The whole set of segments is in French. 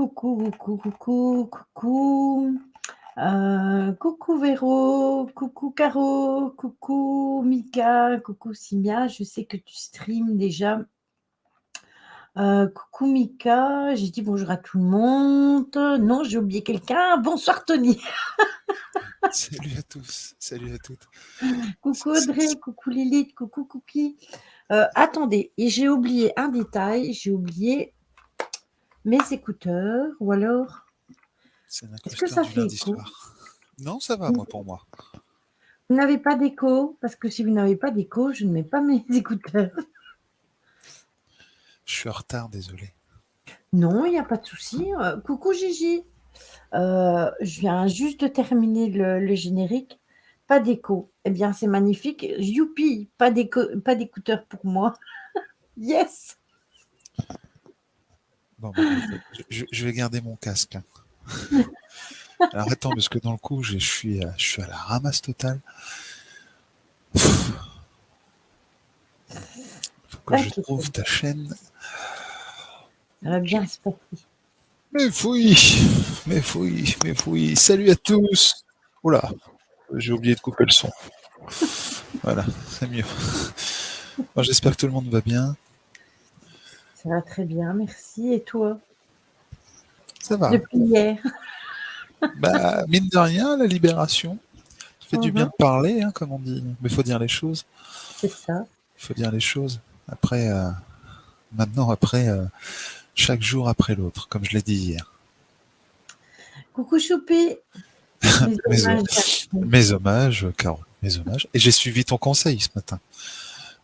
coucou, coucou, coucou, coucou. Coucou Véro, coucou Caro, coucou Mika, coucou Simia. Je sais que tu streams déjà. Coucou Mika, j'ai dit bonjour à tout le monde. Non, j'ai oublié quelqu'un. Bonsoir Tony. Salut à tous, salut à toutes. Coucou Audrey, coucou Lilith, coucou Cookie. Attendez, et j'ai oublié un détail. J'ai oublié mes écouteurs. Ou alors, C'est un est-ce que incrusteur ça du fait lundi écho? soir. Non, ça va, moi, pour moi. Vous n'avez pas d'écho? Parce que si vous n'avez pas d'écho, je ne mets pas mes écouteurs. Je suis en retard, désolé. Non, il n'y a pas de souci. Coucou Gigi. Je viens juste de terminer le générique. Pas d'écho. Eh bien, c'est magnifique. Youpi, pas d'écouteurs pour moi. Yes. Bon, bah, je vais garder mon casque. Hein. Alors attends, parce que dans le coup, je suis à la ramasse totale. Faut que je T'inquiète, trouve ta chaîne. ça va bien se passer. Mais fouille, mais fouille, mais fouille. Salut à tous. Oula, j'ai oublié de couper le son. Voilà, c'est mieux. Bon, j'espère que tout le monde va bien. Ça va très bien, merci. Et toi? Ça va. Depuis hier. Bah, mine de rien, la libération. Ça fait du bien Mhm, de parler, hein, comme on dit. Mais il faut dire les choses. c'est ça. Il faut dire les choses. Après, maintenant, après, chaque jour après l'autre, comme je l'ai dit hier. Coucou Choupi. Mes Mes, hommages. mes hommages, Caro, mes hommages. Et j'ai suivi ton conseil ce matin.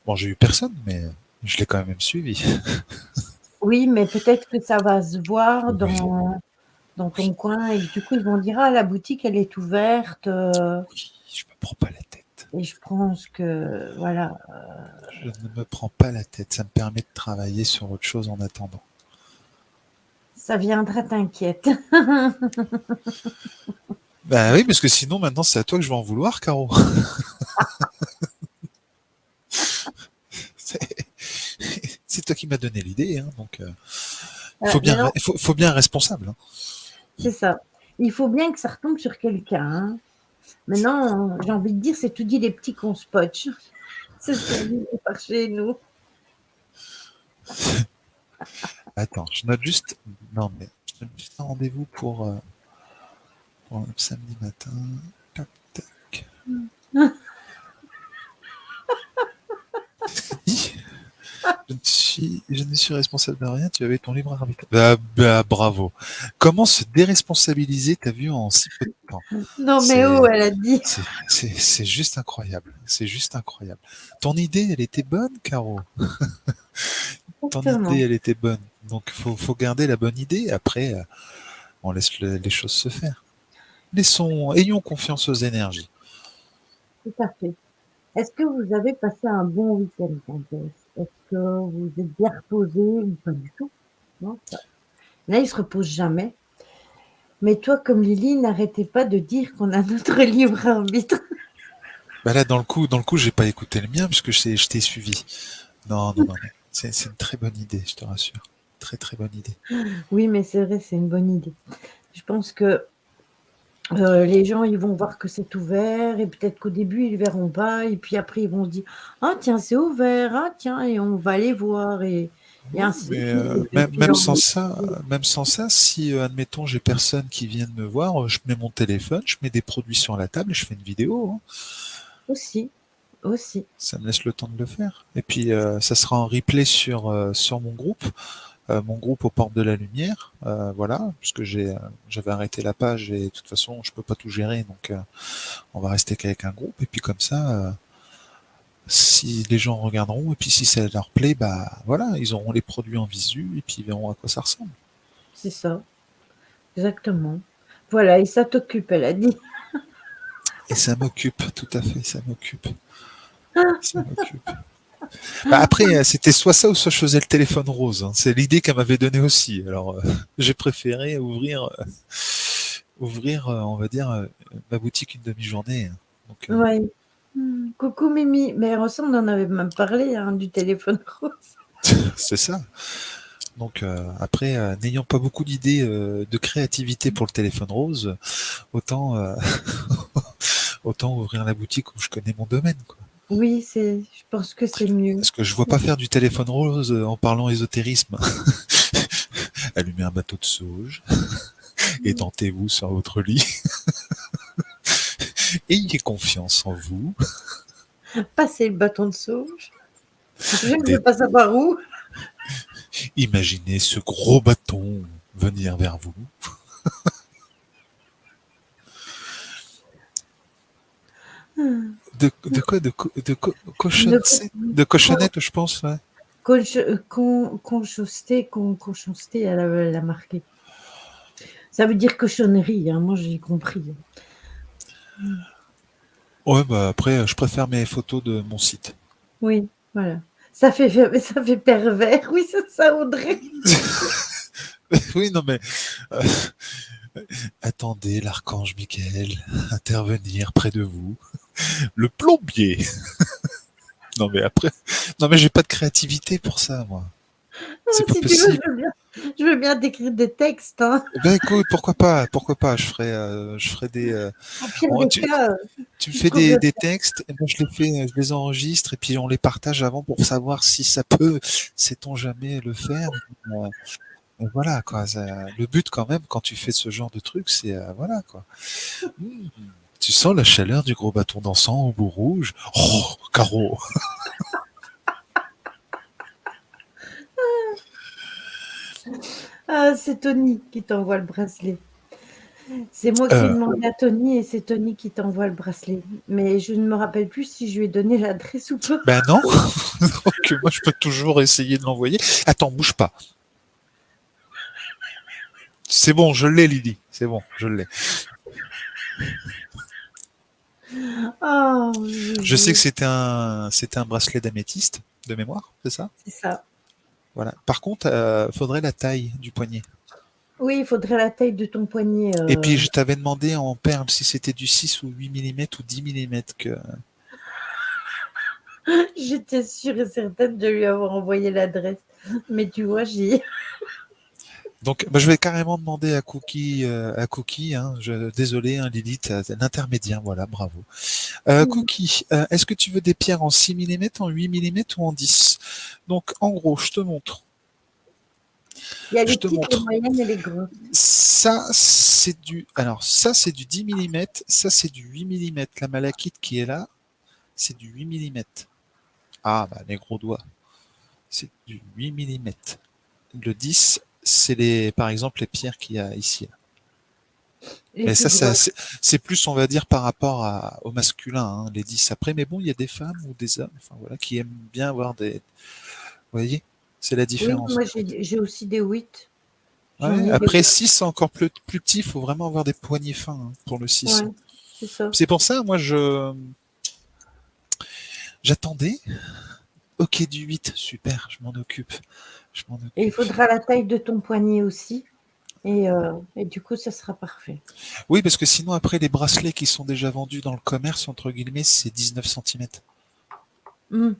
Bon, j'ai eu personne, mais je l'ai quand même suivi. Oui, mais peut-être que ça va se voir Oui, dans ton coin et du coup, ils vont dire: «Ah, la boutique, elle est ouverte», oui, je me prends pas la tête. et je pense que voilà, Je ne me prends pas la tête. Ça me permet de travailler sur autre chose en attendant. ça viendra, t'inquiète. Bah oui, parce que sinon, maintenant, c'est à toi que je vais en vouloir, Caro. C'est c'est toi qui m'as donné l'idée, hein, donc Maintenant, faut bien un responsable. Hein. c'est ça. Il faut bien que ça retombe sur quelqu'un, hein. Maintenant, j'ai envie de dire, c'est tout dit les petits qu'on scotche. C'est ce qu'on dit par chez nous. Attends, je note juste. Non, mais je note juste un rendez-vous pour le samedi matin. Tac, tac. Je ne suis responsable de rien, tu avais ton libre arbitre. Bravo. Comment se déresponsabiliser, t'as vu, en si peu de temps. Non, mais oh, C'est, elle a dit. c'est juste incroyable. C'est juste incroyable. Ton idée, elle était bonne, Caro. Ton idée, Exactement. elle était bonne. Donc, faut garder la bonne idée. Après, on laisse les choses se faire. Ayons confiance aux énergies. Tout à fait. Est-ce que vous avez passé un bon week-end, Comtesse? Est-ce que vous êtes bien reposé ou pas du tout? Non, ça. Là, il se repose jamais. Mais toi, comme Lily, n'arrêtez pas de dire qu'on a notre libre arbitre. Bah là, dans le coup, j'ai pas écouté le mien puisque je t'ai suivi. Non, non, non, non. C'est une très bonne idée, je te rassure. Très, très bonne idée. Oui, mais c'est vrai, c'est une bonne idée. Je pense que les gens, ils vont voir que c'est ouvert et peut-être qu'au début, ils verront pas et puis après, ils vont se dire: «Ah tiens, c'est ouvert, ah tiens» et on va aller voir et Oui, ainsi de mais suite et de fil en aiguille. même sans ça, si admettons j'ai personne qui vienne me voir, je mets mon téléphone, je mets des produits sur la table et je fais une vidéo. Hein. Aussi, aussi. Ça me laisse le temps de le faire. Et puis ça sera en replay sur mon groupe aux portes de la lumière, voilà, puisque j'avais arrêté la page et de toute façon je peux pas tout gérer, donc on va rester qu'avec un groupe. Et puis comme ça, si les gens regarderont et puis si ça leur plaît, bah voilà, ils auront les produits en visu et puis ils verront à quoi ça ressemble. C'est ça, exactement. Voilà et ça t'occupe, elle a dit. Et ça m'occupe, tout à fait, ça m'occupe. Ça m'occupe. Bah après, c'était soit ça ou soit je faisais le téléphone rose. Hein. C'est l'idée qu'elle m'avait donnée aussi. Alors, j'ai préféré ouvrir, on va dire, ma boutique une demi-journée. Hein. Donc, Ouais. Coucou Mimi, mais ça, on en avait même parlé, hein, du téléphone rose. c'est ça. Donc après, n'ayant pas beaucoup d'idées de créativité pour le téléphone rose, autant autant ouvrir la boutique où je connais mon domaine, quoi. Oui, je pense que c'est mieux. Parce que je vois pas faire du téléphone rose en parlant ésotérisme. Allumez un bateau de sauge, étendez-vous sur votre lit, ayez confiance en vous, Passer le bâton de sauge. Je ne Des- veux pas savoir où. imaginez ce gros bâton venir vers vous. De quoi Ne de cochonnette, je pense, ouais. Conchosté, elle a marqué. Ça veut dire cochonnerie, hein, moi j'ai compris. Ouais, bah après, je préfère mes photos de mon site. Oui, voilà. Ça fait pervers, oui, c'est ça, Audrey. Oui, non mais euh, attendez l'archange Michael intervenir près de vous. Le plombier. Non mais après, non mais j'ai pas de créativité pour ça, moi. C'est pas Si tu veux, possible. je veux bien t'écrire des textes, hein. Eh ben écoute, pourquoi pas. Je ferai des. Au pire On- des tu, cas, tu me tu fais trouves. des textes, et moi je les enregistre et puis on les partage avant pour savoir si ça peut, sait-on jamais le faire. Et voilà quoi. Le but quand même quand tu fais ce genre de truc, c'est voilà quoi. Mmh. Tu sens la chaleur du gros bâton d'encens au bout rouge. Oh, Caro. Ah, c'est Tony qui t'envoie le bracelet. C'est moi qui ai Euh, demandé à Tony et c'est Tony qui t'envoie le bracelet. Mais je ne me rappelle plus si je lui ai donné l'adresse ou pas. ben non. Donc moi je peux toujours essayer de l'envoyer. Attends, bouge pas. C'est bon, je l'ai, Lydie. C'est bon, je l'ai. Oh, Je sais que Joujou, c'était un bracelet d'améthyste de mémoire, c'est ça? c'est ça. Voilà. Par contre, faudrait la taille du poignet. Oui, il faudrait la taille de ton poignet. Et puis je t'avais demandé en perles si c'était du 6 ou 8 millimètres ou 10 millimètres que. J'étais sûre et certaine de lui avoir envoyé l'adresse. Mais tu vois, Donc bah, je vais carrément demander à Cookie, hein, désolé, hein, Lilith, l'intermédiaire, voilà, bravo. Cookie, est-ce que tu veux des pierres en 6 millimètres, en 8 millimètres ou en 10? Donc en gros, je te montre. il y a Je les te petites, les montre. moyennes et les grosses. Ça c'est du 10 millimètres, ça c'est du 8 millimètres. La malachite qui est là, c'est du 8 millimètres. Ah, bah, les gros doigts. C'est du 8 millimètres. Le 10, c'est par exemple, les pierres qu'il y a ici. Les Mais plus ça, grosses. c'est plus, on va dire, par rapport au masculin, hein, les 10. Après, mais bon, il y a des femmes ou des hommes, enfin, voilà, qui aiment bien avoir des, vous voyez, c'est la Oui, différence, moi en fait. j'ai aussi des 8. J'en Ouais, ai des après 8. 6, c'est encore plus petit, il faut vraiment avoir des poignets fins, hein, pour le 6. Ouais, c'est ça. C'est pour ça, moi, j'attendais. Ok, du 8, super, je m'en occupe. Je m'en Et il occupe. faudra la taille de ton poignet aussi. Et du coup, ça sera parfait. Oui, parce que sinon, après, les bracelets qui sont déjà vendus dans le commerce, entre guillemets, c'est 19 centimètres. Mm.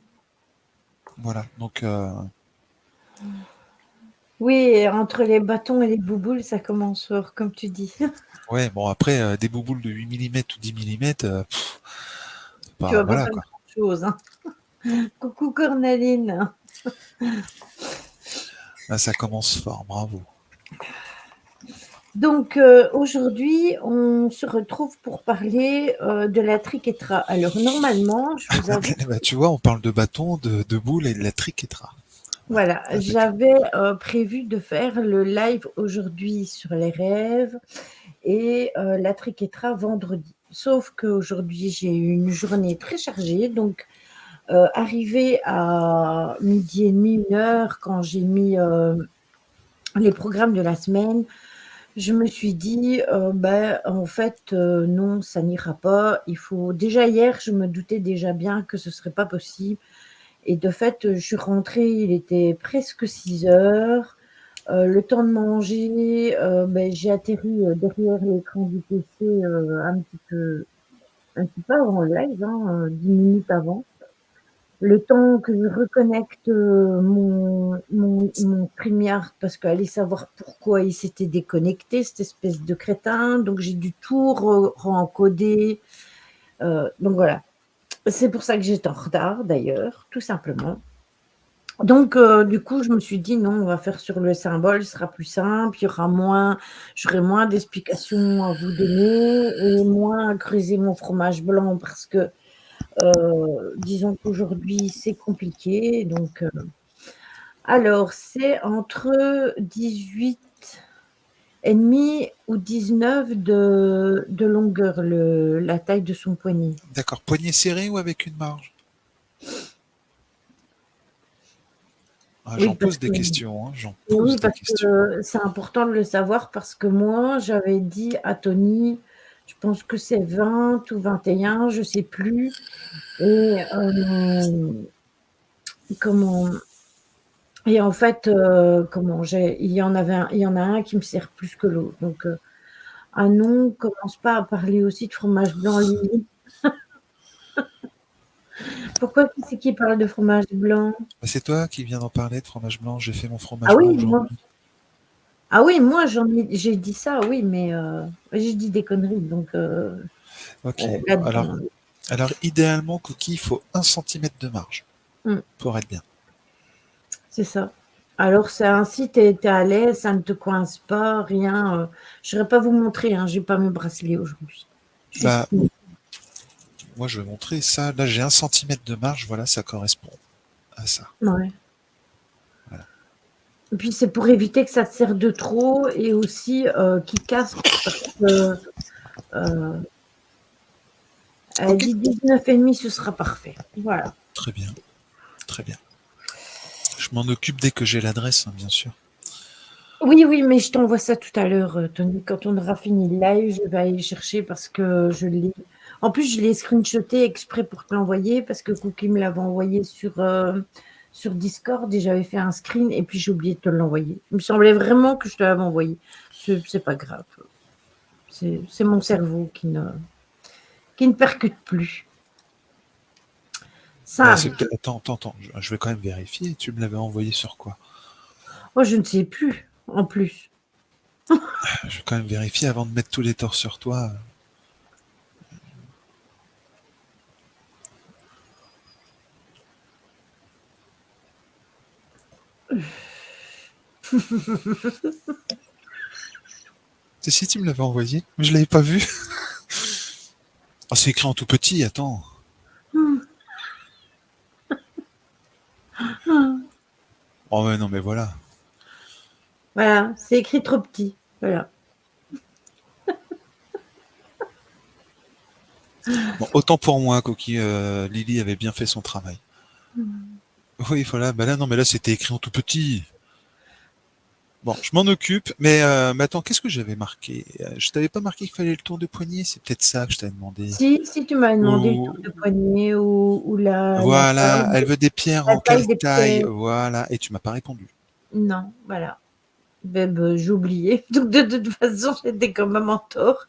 Voilà. Donc, Oui, et entre les bâtons et les bouboules, ça commence fort, comme tu dis. ouais, bon, après, des bouboules de 8 millimètres ou 10 millimètres, Tu bah, vas pas voilà, faire quoi. grand-chose, hein. Coucou Cornaline. Là, ça commence fort, bravo. Donc aujourd'hui, on se retrouve pour parler de la triquetra. Alors normalement, je vous avoue, Bah, tu vois, on parle de bâton, de boules et de la triquetra. Voilà. voilà, Avec. j'avais prévu de faire le live aujourd'hui sur les rêves et la triquetra vendredi. Sauf qu'aujourd'hui, j'ai eu une journée très chargée, donc arrivé à midi et demi, 1 heure, quand j'ai mis les programmes de la semaine, je me suis dit, ben, en fait, non, ça n'ira pas. Il faut déjà hier, je me doutais déjà bien que ce serait pas possible et de fait, je suis rentrée, il était presque 6 heures. Le temps de manger, beh, j'ai atterri, derrière l'écran du PC, un petit peu avant le live, hein, 10 minutes avant. Le temps que je reconnecte mon StreamYard, parce qu'aller savoir pourquoi il s'était déconnecté, cette espèce de crétin. Donc j'ai dû tout re-encoder. Donc voilà. C'est pour ça que j'étais en retard d'ailleurs, tout simplement. Donc du coup, je me suis dit non, on va faire sur le symbole, ce sera plus simple, j'aurai moins d'explications à vous donner et moins à creuser mon fromage blanc parce que disons qu'aujourd'hui c'est compliqué. Donc alors c'est entre 18 et demi ou 19 de longueur la taille de son poignet. D'accord. Poignet serré ou avec une marge? Ah, Oui, j'en parce pose des que questions, hein, j'en oui, pose des parce questions. que c'est important de le savoir parce que moi, j'avais dit à Tony, je pense que c'est 20 ou 21, je sais plus. Et comment et en fait, il y en a un qui me sert plus que l'autre. Donc ah non, commence pas à parler aussi de fromage blanc, Lily. Pourquoi qui c'est qui parle de fromage blanc? Bah, c'est toi qui viens d'en parler de fromage blanc. J'ai fait mon Ah fromage blanc oui, moi. aujourd'hui. Ah oui, moi j'ai dit ça, oui, mais j'ai dit des conneries, donc Ok. Alors, là-dedans. alors idéalement, Cookie, il faut 1 centimètre de marge Mmh, pour être bien. c'est ça. Alors c'est ainsi, t'es à l'aise, ça ne te coince pas, rien. Je ne saurais pas vous montrer, hein, j'ai pas mes bracelets aujourd'hui. Je suis Bah, smooth. moi, je vais montrer ça. Là, j'ai 1 centimètre de marge. Voilà, ça correspond à ça. Ouais. Voilà. Et puis c'est pour éviter que ça te serre de trop et aussi qu'il casse parce que elle Ok. dit 19,5, ce sera parfait. Voilà. Très bien. Très bien. Je m'en occupe dès que j'ai l'adresse, hein, bien sûr. Oui, oui, mais je t'envoie ça tout à l'heure, Tony. Quand on aura fini le live, je vais aller le chercher parce que je l'ai. En plus, je l'ai screenshoté exprès pour te l'envoyer parce que Cookie me l'avait envoyé sur Discord et j'avais fait un screen et puis j'ai oublié de te l'envoyer. Il me semblait vraiment que je te l'avais envoyé. C'est pas grave. C'est mon cerveau qui ne percute plus. Ça arrive. Attends, attends, attends. Je vais quand même vérifier. Tu me l'avais envoyé sur quoi? Moi, je ne sais plus, en plus. Je vais quand même vérifier avant de mettre tous les torts sur toi. C'est si tu me l'avais envoyé, mais je l'avais pas vu. Ah, c'est écrit en tout petit. Attends. Oh ouais, non, mais voilà. Voilà, c'est écrit trop petit. Voilà. Bon, autant pour moi, Coquille, Lily avait bien fait son travail. Oui, voilà. Bah là, non, mais là, c'était écrit en tout petit. Bon, je m'en occupe, mais attends, qu'est-ce que j'avais marqué? Je t'avais pas marqué qu'il fallait le tour de poignet? C'est peut-être ça que je t'avais demandé. Si tu m'as demandé le tour Ou de poignet ou voilà, elle veut des pierres la en taille quelle des taille? pièces. Voilà, et tu m'as pas répondu. Non, voilà. J'ai oublié. Donc de toute façon, j'étais quand même en tort.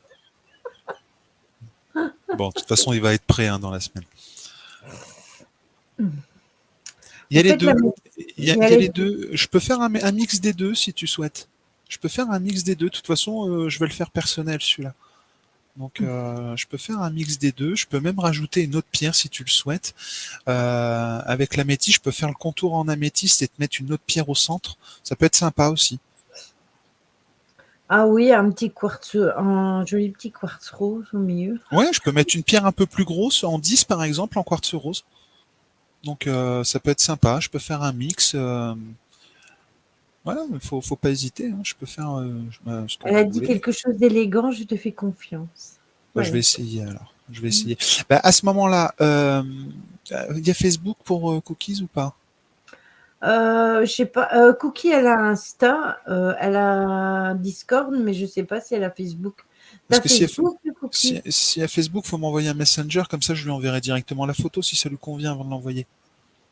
Bon, de toute façon, il va être prêt hein, dans la semaine. Il y Vous a les faites la deux. même. Il y a Il y a les les deux. Je peux faire un mix des deux si tu souhaites. Je peux faire un mix des deux. De toute façon, je vais le faire personnel celui-là. Donc, je peux faire un mix des deux. Je peux même rajouter une autre pierre si tu le souhaites. Avec l'améthyste, je peux faire le contour en améthyste et te mettre une autre pierre au centre. Ça peut être sympa aussi. Ah oui, un joli petit quartz rose au milieu. Ouais, je peux mettre une pierre un peu plus grosse, en 10 par exemple, en quartz rose. Donc, ça peut être sympa. Je peux faire un mix. Voilà, faut pas hésiter. Hein. Je peux faire ce que Elle a vous dit voulez. quelque chose d'élégant, je te fais confiance. Bah, je Voilà. vais essayer alors. Je vais essayer. Bah, à ce moment-là, il y a Facebook pour Cookies ou pas? Je sais pas. Cookie, elle a Insta, elle a un Discord, mais je sais pas si elle a Facebook. Parce T'as que si Facebook, Cookie? si à Facebook, faut m'envoyer un Messenger, comme ça je lui enverrai directement la photo si ça lui convient avant de l'envoyer.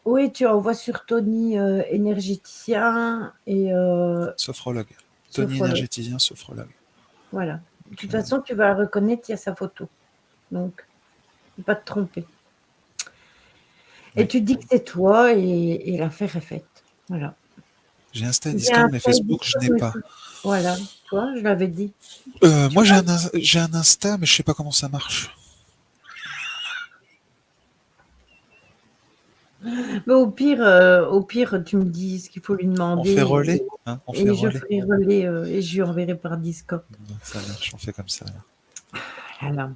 Oui, tu envoies sur Tony énergéticien et Sophrologue. Tony sophrologue. énergéticien, sophrologue. Voilà. De Donc, toute façon, tu vas la reconnaître, il y a sa photo. Donc, faut pas te tromper. Et Oui. tu dis que c'est toi et l'affaire est faite. Voilà. J'ai Insta et J'ai Discord, mais Insta et Facebook, je Discord n'ai pas. aussi. Voilà, tu vois, je l'avais dit. Tu Moi, vois? j'ai un Insta, mais je sais pas comment ça marche. Mais au pire, tu me dis ce qu'il faut lui On fait demander relais, hein, on fait et je relais. ferai relais et je lui enverrai par Discord. Ça marche, on fait comme ça. Alors. Voilà.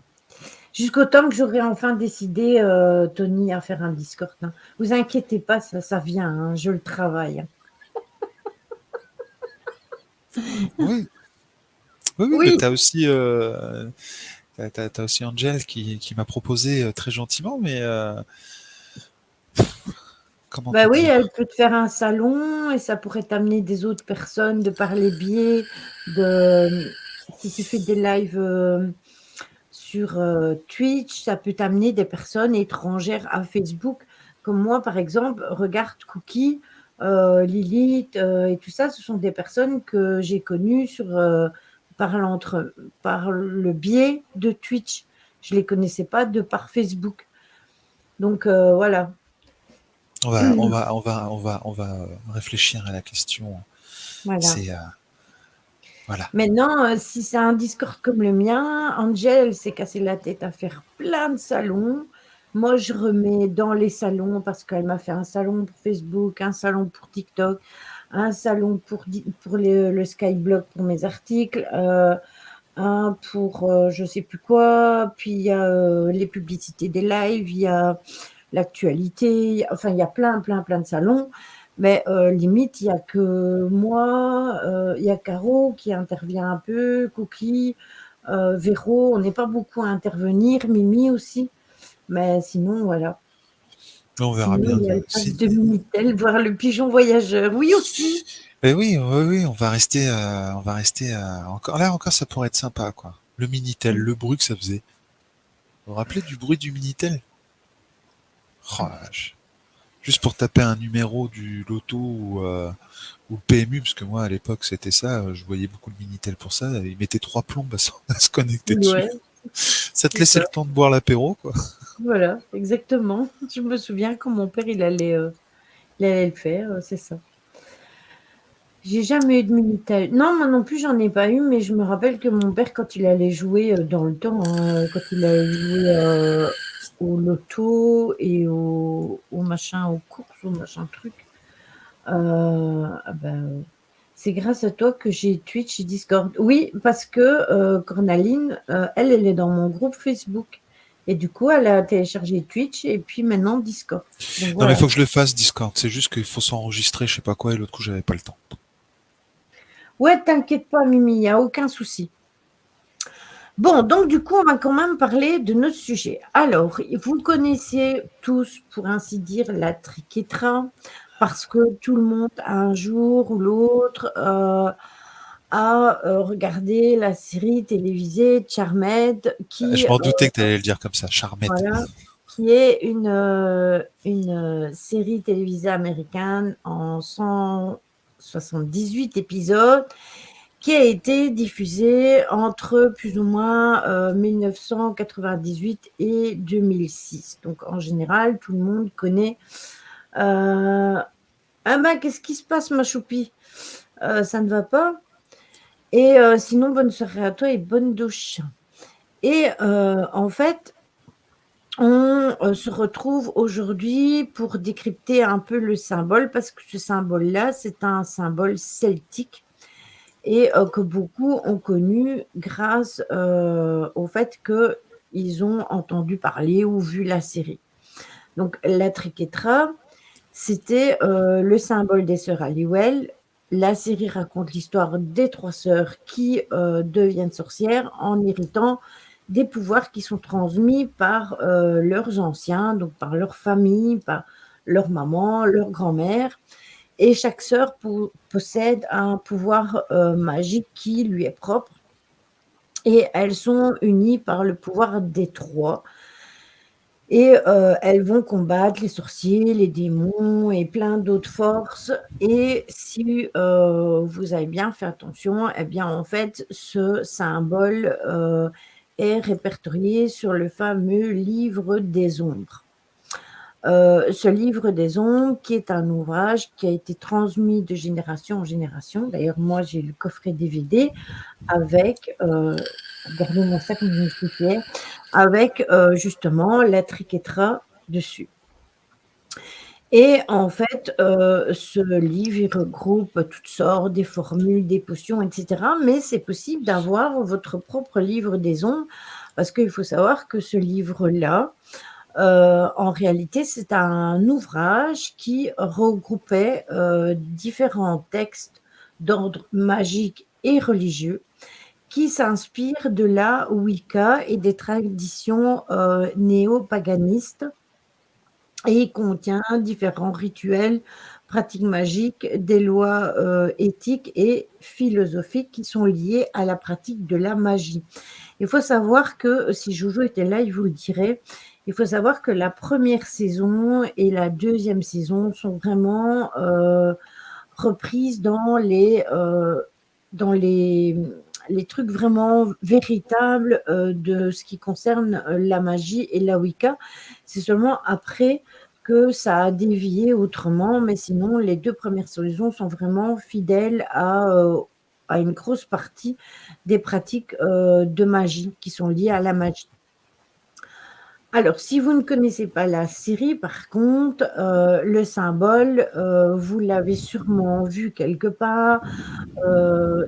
Jusqu'au temps que j'aurai enfin décidé, Tony, à faire un Discord. Hein. Vous inquiétez pas, ça vient, hein, je le travaille. Oui, oui, oui, mais Oui, t'as aussi Angel qui m'a proposé très gentiment, mais comment bah te oui, elle dire? peut te faire un salon et ça pourrait t'amener des autres personnes de par les biais de. Si tu fais des lives sur Twitch, ça peut t'amener des personnes étrangères à Facebook. Comme moi, par exemple, regarde Cookie, Lilith et tout ça, ce sont des personnes que j'ai connues par le biais de Twitch. Je ne les connaissais pas de par Facebook. Donc voilà. On va réfléchir à la question. Voilà. C'est voilà. Maintenant, si c'est un Discord comme le mien, Angel, elle s'est cassé la tête à faire plein de salons. Moi, je remets dans les salons parce qu'elle m'a fait un salon pour Facebook, un salon pour TikTok, un salon pour le Skyblock pour mes articles, un pour je sais plus quoi. Puis il y a les publicités des lives, il y a l'actualité. Enfin, il y a plein de salons. Mais limite, il n'y a que moi, il y a Caro qui intervient un peu, Cookie, Véro, on n'est pas beaucoup à intervenir, Mimi aussi. Mais sinon, voilà. On verra Sinon, bien. il y a le pack de Minitel, voir le pigeon voyageur. Oui aussi. Mais oui, oui, oui, on va rester encore là encore, ça pourrait être sympa, quoi. Le Minitel, le bruit que ça faisait. Vous vous rappelez du bruit du Minitel? Oh la vache. Juste pour taper un numéro du loto ou le PMU, parce que moi à l'époque c'était ça, je voyais beaucoup le Minitel pour ça, ils mettaient 3 plombes à se connecter dessus. Ouais, Ça te c'est laissait ça. le temps de boire l'apéro, quoi. Voilà, exactement. Je me souviens quand mon père, il allait le faire, c'est ça. J'ai jamais eu de Minitel. Non, moi non plus, j'en ai pas eu, mais je me rappelle que mon père, quand il allait jouer dans le temps, hein, quand il allait jouer au loto et au machin, aux courses, au machin truc, ah ben, c'est grâce à toi que j'ai Twitch et Discord. Oui, parce que Cornaline, elle est dans mon groupe Facebook. Et du coup, elle a téléchargé Twitch et puis maintenant Discord. Donc Non mais voilà. faut que je le fasse Discord, c'est juste qu'il faut s'enregistrer, je sais pas quoi, et l'autre coup j'avais pas le temps. Ouais, t'inquiète pas, Mimi, il n'y a aucun souci. Bon, donc du coup, on va quand même parler de notre sujet. Alors, vous connaissez tous, pour ainsi dire, la triquetra, parce que tout le monde, un jour ou l'autre, a regardé la série télévisée Charmed, Je m'en doutais que t'allais le dire comme ça, Charmed. voilà, qui est une série télévisée américaine en 178 épisodes qui a été diffusée entre plus ou moins 1998 et 2006. Donc en général, tout le monde connaît. Ah ben, qu'est-ce qui se passe, ma choupie? Ça ne va pas? Et sinon, bonne soirée à toi et bonne douche. Et en fait, on se retrouve aujourd'hui pour décrypter un peu le symbole, parce que ce symbole-là, c'est un symbole celtique et que beaucoup ont connu grâce au fait qu'ils ont entendu parler ou vu la série. Donc la triquetra, c'était le symbole des sœurs Halliwell. La série raconte l'histoire des 3 sœurs qui deviennent sorcières en héritant des pouvoirs qui sont transmis par leurs anciens, donc par leur famille, par leur maman, leur grand-mère. Et chaque sœur possède un pouvoir magique qui lui est propre. Et elles sont unies par le pouvoir des 3. Et elles vont combattre les sorciers, les démons et plein d'autres forces. Et si vous avez bien fait attention, eh bien en fait, ce symbole est répertorié sur le fameux livre des ombres. ce livre des ombres, qui est un ouvrage qui a été transmis de génération en génération. D'ailleurs, moi, j'ai le coffret DVD avec, regardez mon sac, je suis fière, avec justement la triquetra dessus. Et en fait, ce livre, il regroupe toutes sortes, des formules, des potions, etc. Mais c'est possible d'avoir votre propre livre des ombres, parce qu'il faut savoir que ce livre-là, en réalité, c'est un ouvrage qui regroupait différents textes d'ordre magique et religieux qui s'inspirent de la Wicca et des traditions néo-paganistes, et il contient différents rituels, pratiques magiques, des lois éthiques et philosophiques qui sont liées à la pratique de la magie. Il faut savoir que, si Jojo était là, il vous le dirait, il faut savoir que la première saison et la deuxième saison sont vraiment reprises dans les trucs vraiment véritables de ce qui concerne la magie et la Wicca. C'est seulement après que ça a dévié autrement, mais sinon, les 2 premières saisons sont vraiment fidèles à une grosse partie des pratiques de magie qui sont liées à la magie. Alors, si vous ne connaissez pas la série, par contre, le symbole, vous l'avez sûrement vu quelque part,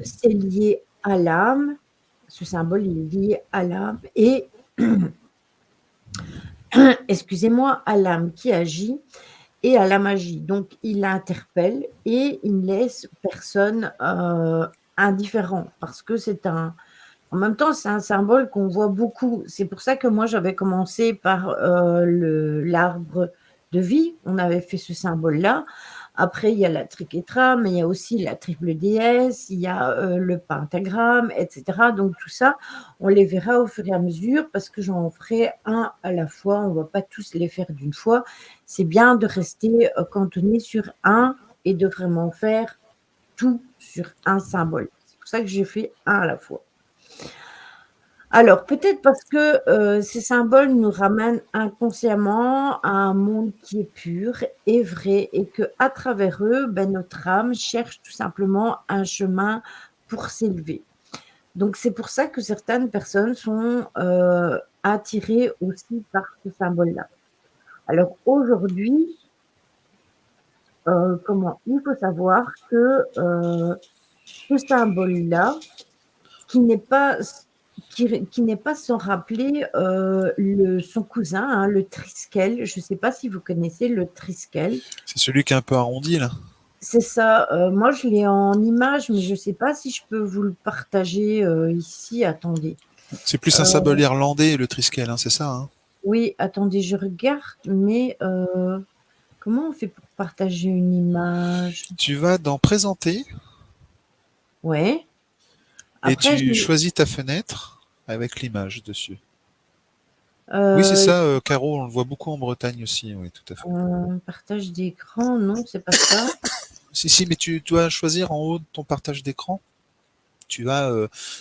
c'est lié à l'âme. Ce symbole, il est lié à l'âme et excusez-moi, à l'âme qui agit et à la magie. Donc, il interpelle et il ne laisse personne indifférent parce que en même temps, c'est un symbole qu'on voit beaucoup. C'est pour ça que moi, j'avais commencé par l'arbre de vie. On avait fait ce symbole-là. Après, il y a la triquetra, mais il y a aussi la triple déesse, il y a le pentagramme, etc. Donc, tout ça, on les verra au fur et à mesure parce que j'en ferai un à la fois. On ne va pas tous les faire d'une fois. C'est bien de rester cantonné sur un et de vraiment faire tout sur un symbole. C'est pour ça que j'ai fait un à la fois. Alors, peut-être parce que ces symboles nous ramènent inconsciemment à un monde qui est pur et vrai et qu'à travers eux, notre âme cherche tout simplement un chemin pour s'élever. Donc, c'est pour ça que certaines personnes sont attirées aussi par ce symbole-là. Alors, aujourd'hui, il faut savoir que ce symbole-là, qui n'est pas sans rappeler son cousin, hein, le Triskel. Je ne sais pas si vous connaissez le Triskel. C'est celui qui est un peu arrondi, là. C'est ça. Moi, je l'ai en image, mais je ne sais pas si je peux vous le partager ici. Attendez. C'est plus un symbole irlandais, le Triskel, hein, c'est ça, hein? Oui, attendez, je regarde, mais comment on fait pour partager une image? Tu vas dans Présenter Ouais. et Après, tu choisis ta fenêtre avec l'image dessus. Oui, c'est euh, ça, Caro, on le voit beaucoup en Bretagne aussi, oui, tout à fait. partage d'écran, non, c'est pas ça. Si, mais tu dois choisir en haut de ton partage d'écran. Tu as,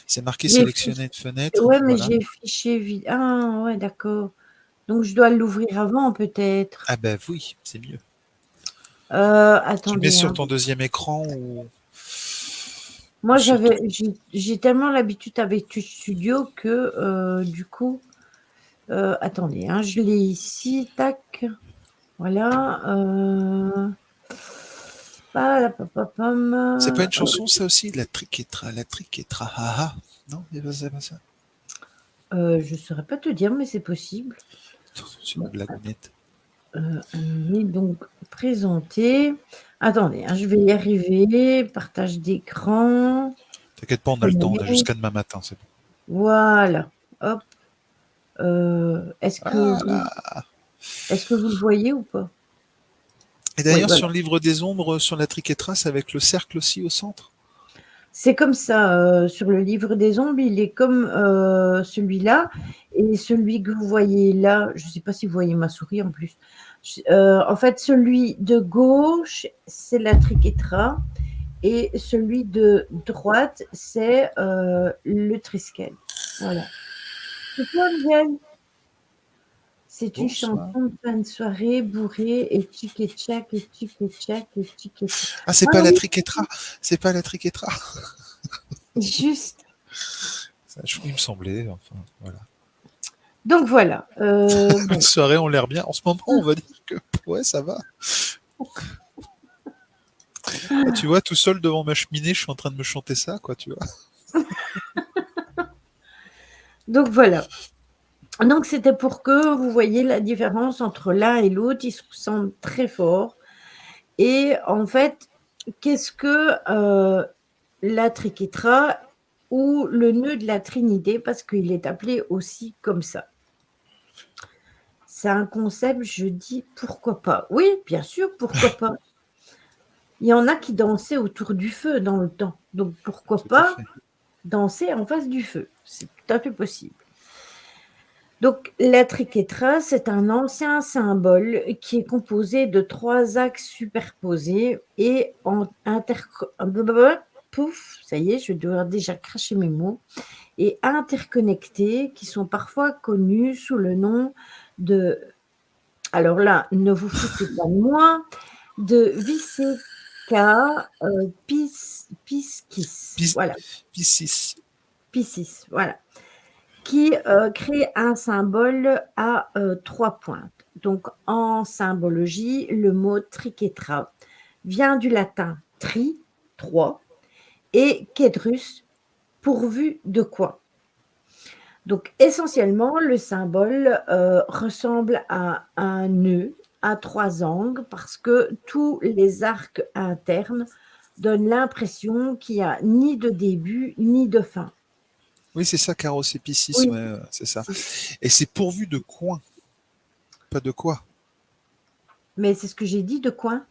c'est marqué J'ai sélectionner une fenêtre, Ouais, mais voilà. j'ai fichier vide. Ah, ouais, d'accord. Donc, je dois l'ouvrir avant, peut-être. Ah ben oui, c'est mieux. Tu le mets Attendez, sur hein. ton deuxième écran ou Moi, sur ton... j'ai tellement l'habitude avec Studio que, du coup, attendez, hein, je l'ai ici, tac. Voilà. C'est pas une chanson, ça aussi, la triquetra, haha. Non, c'est pas ça. Je saurais pas te dire, mais c'est possible. C'est une blagounette. Donc, présenter. Attendez, hein, je vais y arriver. Partage d'écran. T'inquiète pas, on a le temps, on a jusqu'à demain matin, c'est bon. Voilà. Hop. Voilà. Est-ce que vous le voyez ou pas? Et Oui, d'ailleurs, voilà. sur le livre des ombres, sur la triquetra, c'est avec le cercle aussi au centre. C'est comme ça. Sur le livre des ombres, il est comme celui-là. Et celui que vous voyez là, je ne sais pas si vous voyez ma souris en plus. En fait, celui de gauche, c'est la triquetra. Et celui de droite, c'est le triskel. Voilà. C'est quoi, Angèle? C'est une chanson Bonsoir. de fin de soirée bourrée et tchic et tchac et tchic et tchac et tchic et tchac. Ah, c'est Ah pas la oui, triquetra. C'est pas la triquetra. juste. Il me semblait, enfin, voilà. Donc voilà. Les Bon. soirées ont l'air bien. En ce moment, on va dire que, ouais, ça va. Ah, tu vois, tout seul devant ma cheminée, je suis en train de me chanter ça, quoi, tu vois. Donc voilà. Donc c'était pour que vous voyez la différence entre l'un et l'autre. Ils se ressemblent très fort. Et en fait, qu'est-ce que la triquetra ou le nœud de la Trinité, parce qu'il est appelé aussi comme ça. C'est un concept, je dis pourquoi pas. Oui, bien sûr, pourquoi pas. Il y en a qui dansaient autour du feu dans le temps. Donc pourquoi Tout à pas fait. danser en face du feu. C'est tout à fait possible. Donc la triquetra, c'est un ancien symbole qui est composé de 3 axes superposés et pouf, ça y est, je dois déjà cracher mes mots, et interconnectés, qui sont parfois connus sous le nom de, alors là, ne vous foutez pas de moi, de Viseca Piscis. Pis- Voilà, Piscis. Piscis, voilà. Qui crée un symbole à 3 pointes. Donc en symbologie, le mot triquetra vient du latin tri, 3, et quedrus, pourvu de quoi. Donc essentiellement, le symbole ressemble à un nœud à 3 angles parce que tous les arcs internes donnent l'impression qu'il n'y a ni de début ni de fin. Oui, c'est ça, Caro, c'est Piscis, Oui, ouais, c'est ça. c'est Et c'est pourvu de coin, pas de quoi. mais c'est ce que j'ai dit, de coin.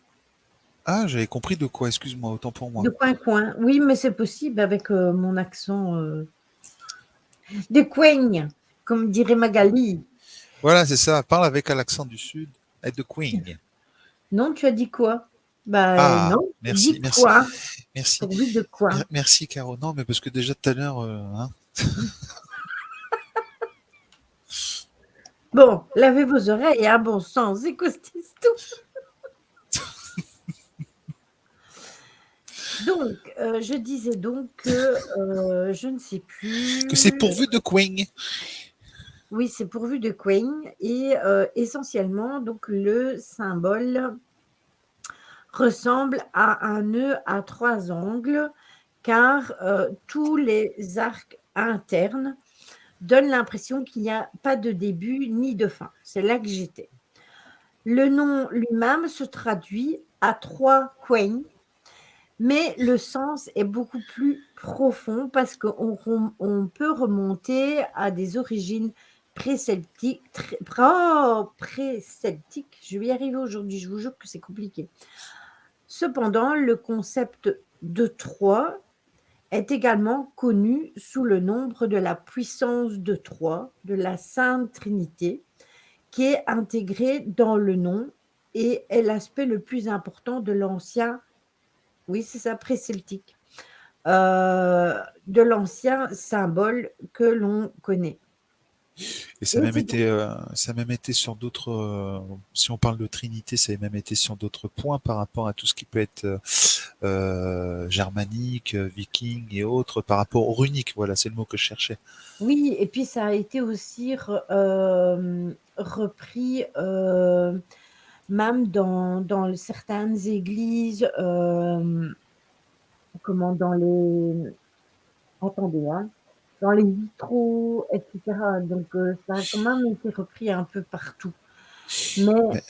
Ah, j'avais compris de quoi, excuse-moi, autant pour moi. De coin-coin. Oui, mais c'est possible avec mon accent de coigne, comme dirait Magali. Voilà, c'est ça, parle avec l'accent du sud, et de Queen. Non, tu as dit quoi? Bah Ah, non, merci, dis merci, quoi? merci, Pourvu de quoi? merci, Caro. Non, mais parce que déjà tout à l'heure, hein. Bon, lavez vos oreilles, hein, bon sang, c'est quoi cette histoire? Donc, je disais donc que je ne sais Que c'est plus. pourvu de Queen. Oui, c'est pourvu de coigne et essentiellement, donc le symbole ressemble à un nœud à 3 angles car tous les arcs internes donnent l'impression qu'il n'y a pas de début ni de fin. C'est là que j'étais. Le nom lui-même se traduit à 3 coins, mais le sens est beaucoup plus profond parce qu'on peut remonter à des origines pré-celtiques. Pré-celtiques, je vais y arriver aujourd'hui, je vous jure que c'est compliqué. Cependant, le concept de 3 est également connu sous le nombre de la puissance de 3 de la Sainte Trinité, qui est intégré dans le nom et est l'aspect le plus important de l'ancien, oui, c'est ça, pré-celtique, de l'ancien symbole que l'on connaît. Et Et c'est ça a même été sur d'autres, si on parle de Trinité, ça a même été sur d'autres points par rapport à tout ce qui peut être germanique, viking et autres, par rapport au runique. Voilà, c'est le mot que je cherchais. oui, et puis ça a été aussi repris même dans certaines églises, comment dans les, attendez, hein, dans les vitraux, etc. Donc ça a quand même été repris un peu partout. Mais Mais,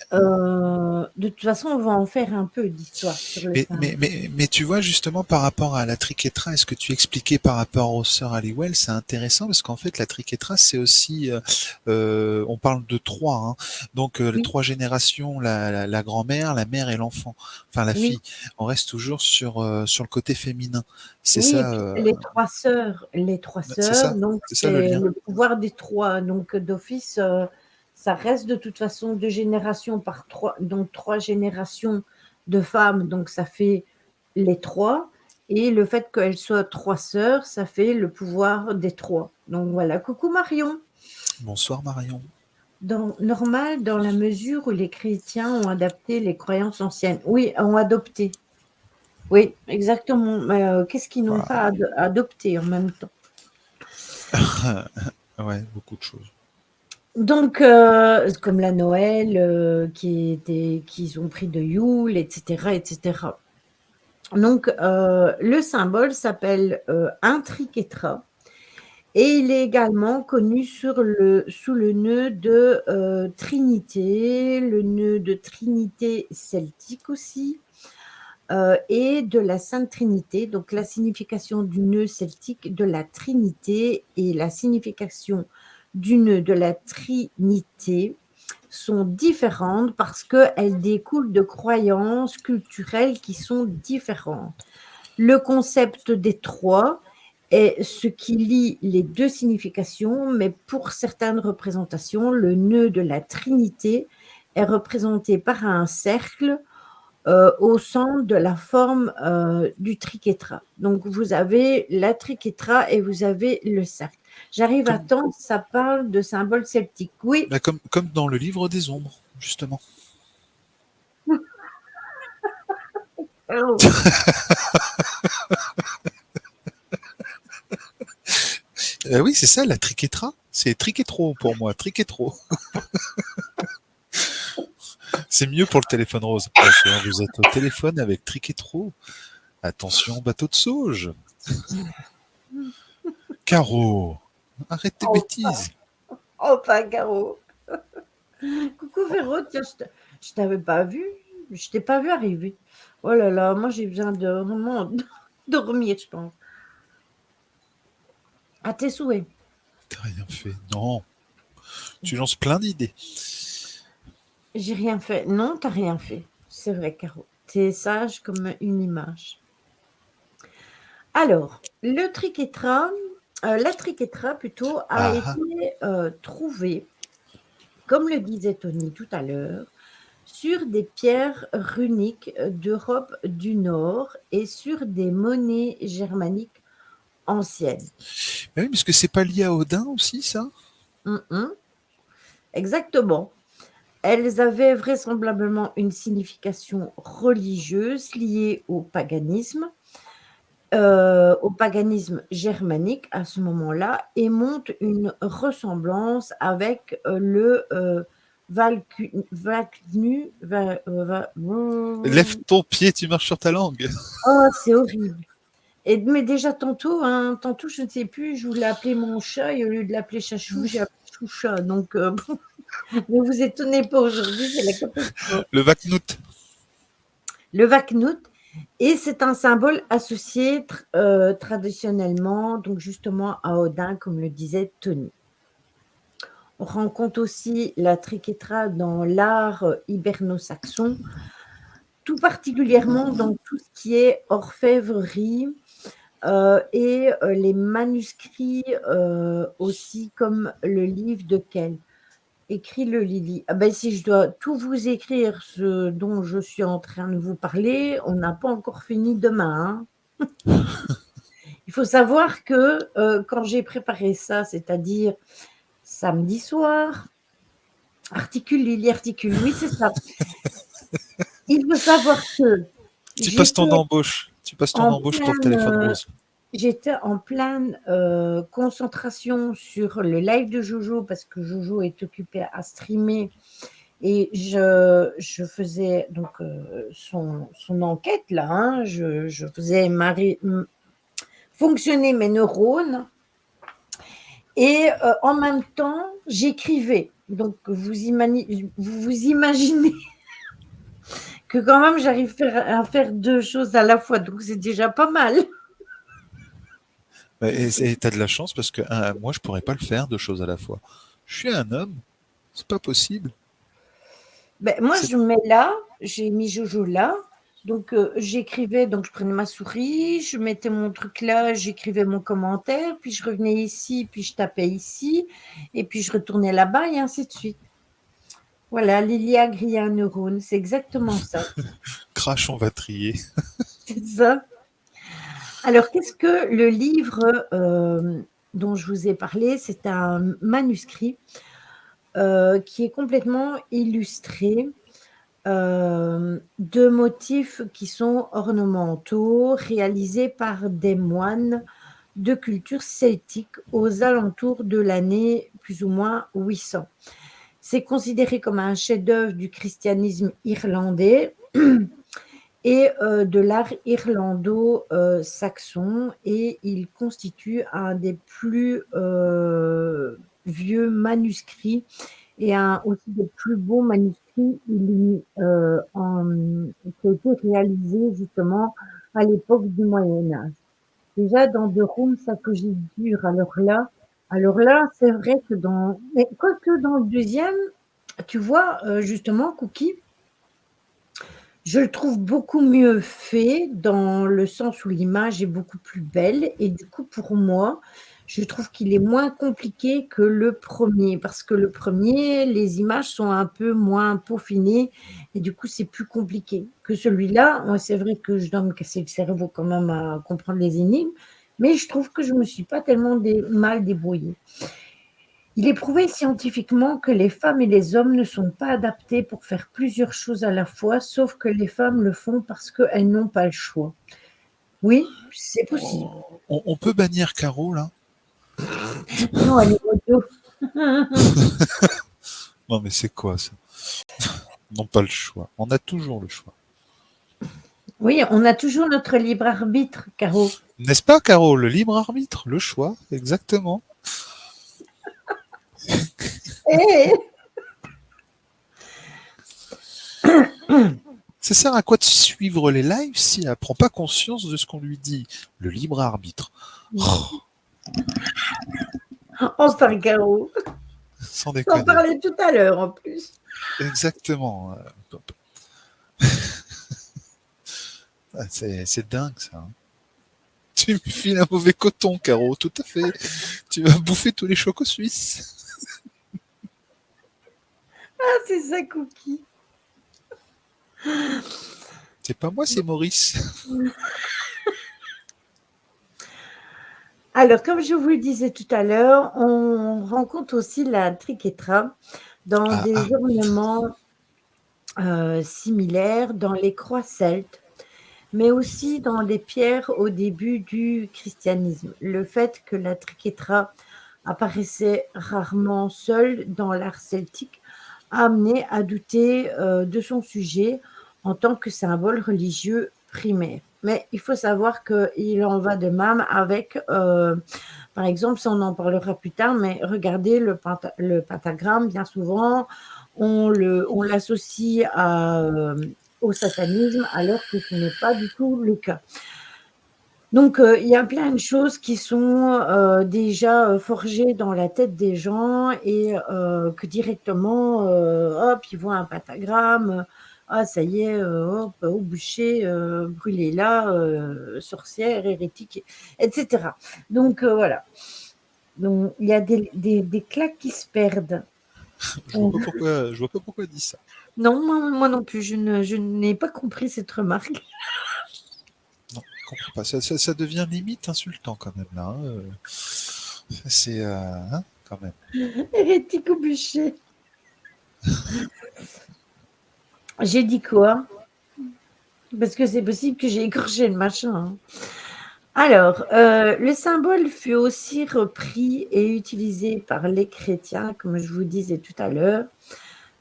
de toute façon, on va en faire un peu d'histoire sur le symbole. mais tu vois, justement, par rapport à la triquetra, est-ce que tu expliquais par rapport aux sœurs Halliwell, c'est intéressant parce qu'en fait, la triquetra, c'est aussi, on parle de trois, hein. Donc, les Oui, 3 générations, la grand-mère, la mère et l'enfant, enfin la oui, fille. On reste toujours sur le côté féminin. C'est oui, et ça, puis les trois sœurs, donc c'est ça le c'est lien. le pouvoir des 3. Donc d'office, ça reste de toute façon 2 générations par 3, donc 3 générations de femmes, donc ça fait les 3. Et le fait qu'elles soient 3 sœurs, ça fait le pouvoir des 3. Donc voilà. Coucou Marion. Bonsoir Marion. Normal dans la mesure où les chrétiens ont adapté les croyances anciennes. Oui, ont adopté. Oui, exactement. Mais qu'est-ce qu'ils n'ont Bah, pas adopté en même temps? ouais, beaucoup de choses. Donc, comme la Noël, qu'ils ont pris de Yule, etc., etc. Donc, le symbole s'appelle un triquetra et il est également connu sous le nœud de Trinité, le nœud de Trinité celtique aussi, et de la Sainte Trinité. Donc, la signification du nœud celtique de la Trinité et la signification du nœud de la Trinité sont différentes parce qu'elles découlent de croyances culturelles qui sont différentes. Le concept des trois est ce qui lie les deux significations, mais pour certaines représentations, le nœud de la Trinité est représenté par un cercle au centre de la forme du triquetra. Donc, vous avez la triquetra et vous avez le cercle. J'arrive à Comme, temps, ça parle de symboles celtiques. Oui. bah, comme dans le livre des ombres, justement. Oh, Oui, c'est ça, la triquetra. C'est triquetro pour moi, triquetro. C'est mieux pour le téléphone rose. Bonsoir, vous êtes au téléphone avec triquetro. Attention, bateau de sauge. Caro, arrête tes oh, bêtises. oh, pas Caro. Coucou Véro, tiens, je t'avais pas vu. Je t'ai pas vu arriver. Oh là là, moi j'ai besoin de vraiment dormir, je pense. À tes souhaits. T'as rien fait. Non, tu lances plein d'idées. J'ai rien fait. Non, t'as rien fait. C'est vrai, Caro. T'es sage comme une image. Alors, la triquetra plutôt a Ah, été ah. trouvée, comme le disait Tony tout à l'heure, sur des pierres runiques d'Europe du Nord et sur des monnaies germaniques anciennes. Mais oui, parce que c'est pas lié à Odin aussi, ça? Mhm, exactement. Elles avaient vraisemblablement une signification religieuse liée au paganisme germanique à ce moment-là et montrent une ressemblance avec le Valknu. Lève ton pied, tu marches sur ta langue. Oh, c'est horrible. Mais déjà tantôt, je ne sais plus, je voulais appeler mon chat et au lieu de l'appeler Chachou, j'ai appelé Choucha. Donc, ne vous étonnez pas aujourd'hui, c'est la catastrophe. Le Vaknout. Le Vaknout, et c'est un symbole associé traditionnellement, donc justement à Odin, comme le disait Tony. On rencontre aussi la triquetra dans l'art hiberno-saxon, tout particulièrement dans tout ce qui est orfèvrerie et les manuscrits aussi, comme le livre de Kell. Écris-le, Lily. Ah ben, si je dois tout vous écrire, ce dont je suis en train de vous parler, on n'a pas encore fini demain. Hein. Il faut savoir que quand j'ai préparé ça, c'est-à-dire samedi soir, articule, Lily, articule. Oui, c'est ça. Il faut savoir que Tu passes ton j'étais embauche. Tu passes ton en embauche pour le téléphone rose. pleine concentration sur le live de Jojo parce que Jojo est occupé à streamer et je faisais donc son enquête là. Hein, je faisais fonctionner mes neurones et en même temps j'écrivais. Donc vous imaginez que quand même j'arrive à faire deux choses à la fois, donc c'est déjà pas mal. Et t'as de la chance parce que moi, je pourrais pas le faire deux choses à la fois. Je suis un homme. C'est pas possible. Ben, moi, C'est je mets là, j'ai mis Jojo là, donc j'écrivais, donc je prenais ma souris, je mettais mon truc là, j'écrivais mon commentaire, puis je revenais ici, puis je tapais ici, et puis je retournais là-bas, et ainsi de suite. Voilà, Lilia grille un neurone, c'est exactement ça. crash, on va trier. C'est ça. Alors, qu'est-ce que le livre dont je vous ai parlé? C'est un manuscrit qui est complètement illustré de motifs qui sont ornementaux, réalisés par des moines de culture celtique aux alentours de l'année plus ou moins 800. C'est considéré comme un chef-d'œuvre du christianisme irlandais et de l'art irlando-saxon, et il constitue un des plus vieux manuscrits et un aussi des plus beaux manuscrits qui a été réalisé justement à l'époque du Moyen Âge. Déjà dans De Rum Sacogidur, alors là, c'est vrai que mais quoique dans le deuxième, tu vois, justement, Cookie, je le trouve beaucoup mieux fait dans le sens où l'image est beaucoup plus belle, et du coup, pour moi, je trouve qu'il est moins compliqué que le premier, parce que le premier, les images sont un peu moins peaufinées et du coup, c'est plus compliqué que celui-là. Moi, c'est vrai que je dois me casser le cerveau quand même à comprendre les énigmes, mais je trouve que je me suis pas tellement mal débrouillée. Il est prouvé scientifiquement que les femmes et les hommes ne sont pas adaptés pour faire plusieurs choses à la fois, sauf que les femmes le font parce qu'elles n'ont pas le choix. Oui, c'est possible. On peut bannir Caro, là? Non, elle est audio. Non, mais c'est quoi ça? On n'a pas le choix. On a toujours le choix. Oui, on a toujours notre libre arbitre, Caro. N'est-ce pas, Caro? Le libre arbitre, le choix, exactement. Eh Ça sert à quoi de suivre les lives si elle prend pas conscience de ce qu'on lui dit? Le libre arbitre. Oh, enfin, Caro. sans On en déconner. parlait tout à l'heure, en plus. Exactement. Ah, c'est dingue, ça, hein. Tu me files un mauvais coton, Caro, tout à fait. Tu vas bouffer tous les chocos suisses. Ah, c'est ça, Cookie. C'est pas moi, c'est Maurice. Alors, comme je vous le disais tout à l'heure, on rencontre aussi la triquetra dans Ah, des ah, ornements similaires dans les croix celtes, mais aussi dans les pierres au début du christianisme. Le fait que la triquetra apparaissait rarement seule dans l'art celtique a amené à douter de son sujet en tant que symbole religieux primaire. Mais il faut savoir qu'il en va de même avec, par exemple, ça on en parlera plus tard, mais regardez le pentagramme, bien souvent, on l'associe au satanisme, alors que ce n'est pas du tout le cas. Donc, il y a plein de choses qui sont déjà forgées dans la tête des gens, et que directement, hop, ils voient un pentagramme, ah ça y est, hop, au bûcher, brûlez-la, sorcière, hérétique, etc. Donc, voilà. Donc, il y a des claques qui se perdent. je vois pas pourquoi elle dit ça. Non, moi non plus, je n'ai pas compris cette remarque. Non, je comprends pas. Ça devient limite insultant quand même là, hein. C'est hein, quand même. Hérétique au bûcher. J'ai dit quoi? Parce que c'est possible que j'ai écorché le machin, hein. Alors, le symbole fut aussi repris et utilisé par les chrétiens, comme je vous disais tout à l'heure,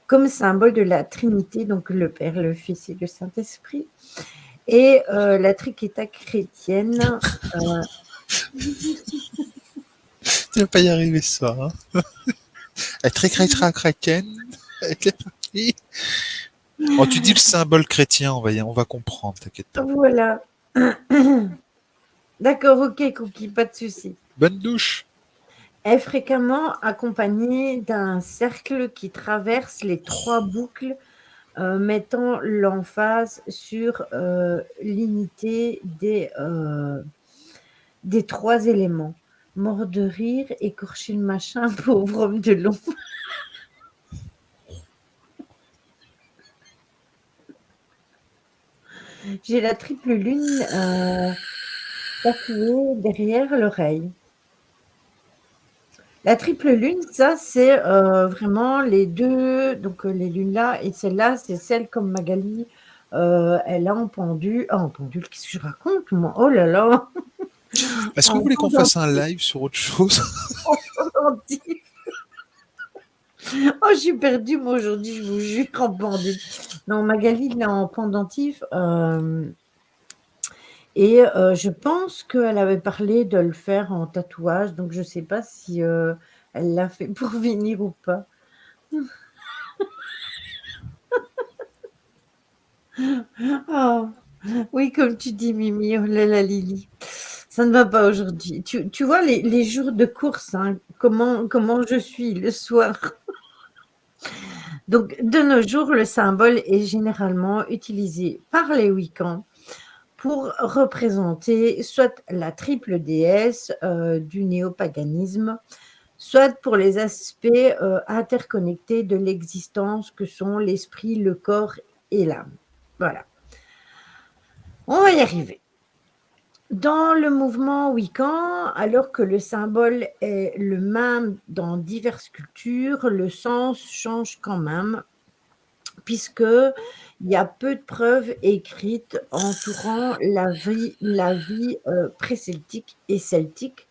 comme symbole de la Trinité, donc le Père, le Fils et le Saint-Esprit. Et la triqueta chrétienne, Tu vas pas y arriver ce soir, hein. Elle très chrétienne. Elle est partie. Oh, tu dis le symbole chrétien, on va comprendre, t'inquiète pas. voilà. D'accord, ok, Cookie, pas de souci. Bonne douche. Est fréquemment accompagnée d'un cercle qui traverse les 3 boucles, mettant l'emphase sur l'unité des 3 éléments. Mort de rire, écorché le machin, pauvre homme de l'ombre. J'ai la triple lune tatouée derrière l'oreille. La triple lune, ça, c'est vraiment les deux, donc les lunes là et celle-là, c'est celle comme Magali, elle a en pendule, qu'est-ce que je raconte moi? Oh là là! Est-ce que vous En voulez qu'on fasse un pendentif, live sur autre chose? en pendentif. Oh, je suis perdue moi aujourd'hui, je vous jure, en pendule. Non, Magali l'a en pendentif, et je pense qu'elle avait parlé de le faire en tatouage, donc je sais pas si, elle l'a fait pour venir ou pas. Ah! Oui, comme tu dis Mimi, oh là là Lily, ça ne va pas aujourd'hui. Tu vois les jours de course, hein, comment je suis le soir. Donc de nos jours, le symbole est généralement utilisé par les Wiccans pour représenter soit la triple déesse, du néopaganisme, soit pour les aspects, interconnectés de l'existence que sont l'esprit, le corps et l'âme. Voilà, on va y arriver. Dans le mouvement Wiccan, alors que le symbole est le même dans diverses cultures, le sens change quand même, puisque il y a peu de preuves écrites entourant la vie pré-celtique et celtique.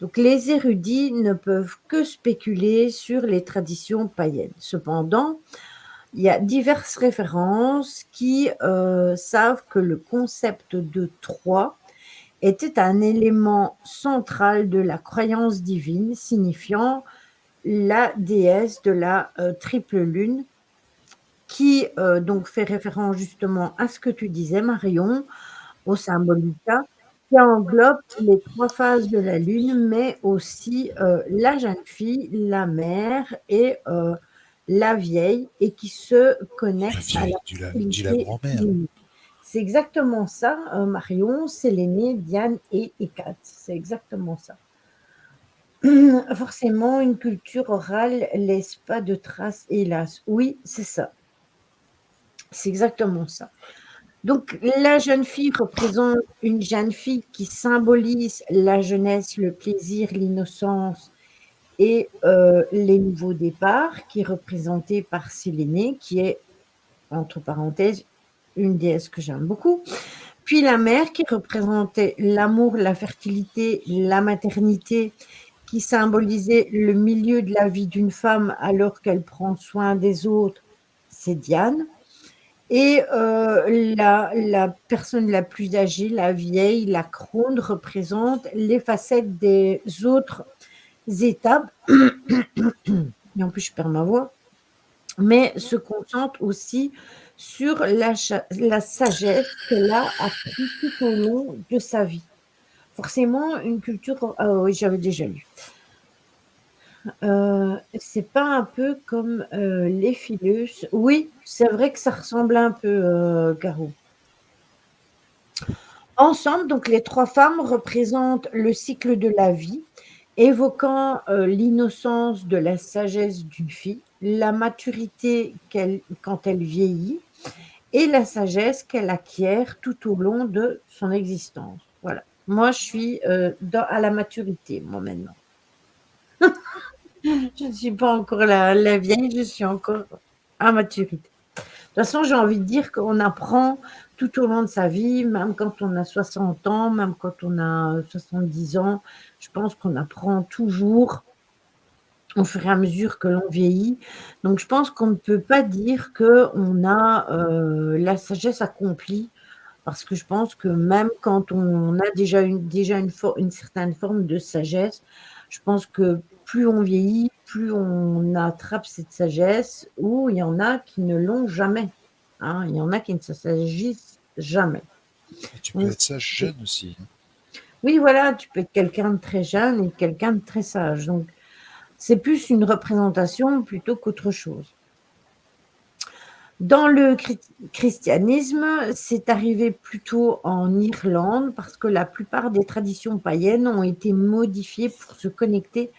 Donc les érudits ne peuvent que spéculer sur les traditions païennes. Cependant, il y a diverses références qui savent que le concept de Troie était un élément central de la croyance divine, signifiant la déesse de la triple lune, qui donc fait référence justement à ce que tu disais, Marion, au symbolica, qui englobe les trois phases de la lune, mais aussi la jeune fille, la mère et la vieille, et qui se La connecte à la vieille, dit la fertilité grand-mère. lunaire. C'est exactement ça, Marion, c'est l'aîné, Diane et Hécate. C'est exactement ça. Forcément, une culture orale laisse pas de traces, hélas. Oui, c'est ça. C'est exactement ça. Donc, la jeune fille représente une jeune fille qui symbolise la jeunesse, le plaisir, l'innocence et les nouveaux départs, qui est représentée par Sélénée, qui est, entre parenthèses, une déesse que j'aime beaucoup. Puis la mère qui représentait l'amour, la fertilité, la maternité, qui symbolisait le milieu de la vie d'une femme alors qu'elle prend soin des autres, c'est Diane. Et la personne la plus âgée, la vieille, la crone, représente les facettes des autres étapes. Et en plus, je perds ma voix. Mais se concentre aussi sur la sagesse qu'elle a appris tout au long de sa vie. Forcément, une culture. Ah oui, j'avais déjà lu. C'est pas un peu comme les Philus? Oui, c'est vrai que ça ressemble un peu, Caro. Ensemble, donc les trois femmes représentent le cycle de la vie, évoquant l'innocence de la sagesse d'une fille, la maturité quand elle vieillit et la sagesse qu'elle acquiert tout au long de son existence. Voilà. Moi, je suis à la maturité, moi maintenant. Je ne suis pas encore la vieille, je suis encore à maturité. De toute façon, j'ai envie de dire qu'on apprend tout au long de sa vie, même quand on a 60 ans, même quand on a 70 ans. Je pense qu'on apprend toujours au fur et à mesure que l'on vieillit. Donc, je pense qu'on ne peut pas dire qu'on a la sagesse accomplie, parce que je pense que même quand on a déjà une certaine forme de sagesse, je pense que plus on vieillit, plus on attrape cette sagesse, ou il y en a qui ne l'ont jamais. Hein, il y en a qui ne s'agissent jamais. Et tu peux Donc, être sage jeune aussi. oui, voilà, tu peux être quelqu'un de très jeune et quelqu'un de très sage. Donc, c'est plus une représentation plutôt qu'autre chose. Dans le christianisme, c'est arrivé plutôt en Irlande parce que la plupart des traditions païennes ont été modifiées pour se connecter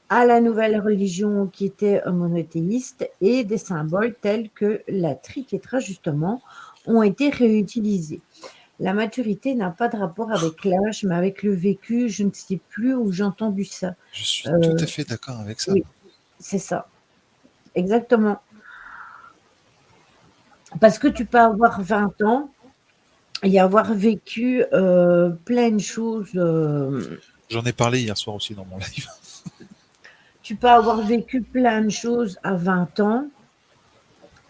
à la nouvelle religion qui était monothéiste, et des symboles tels que la triquetra justement ont été réutilisés. La maturité n'a pas de rapport avec l'âge, mais avec le vécu. Je ne sais plus où j'ai entendu ça. Je suis tout à Euh, fait d'accord avec ça. oui, c'est ça, exactement. Parce que tu peux avoir 20 ans et avoir vécu plein de choses. J'en ai parlé hier soir aussi dans mon live. Tu peux avoir vécu plein de choses à 20 ans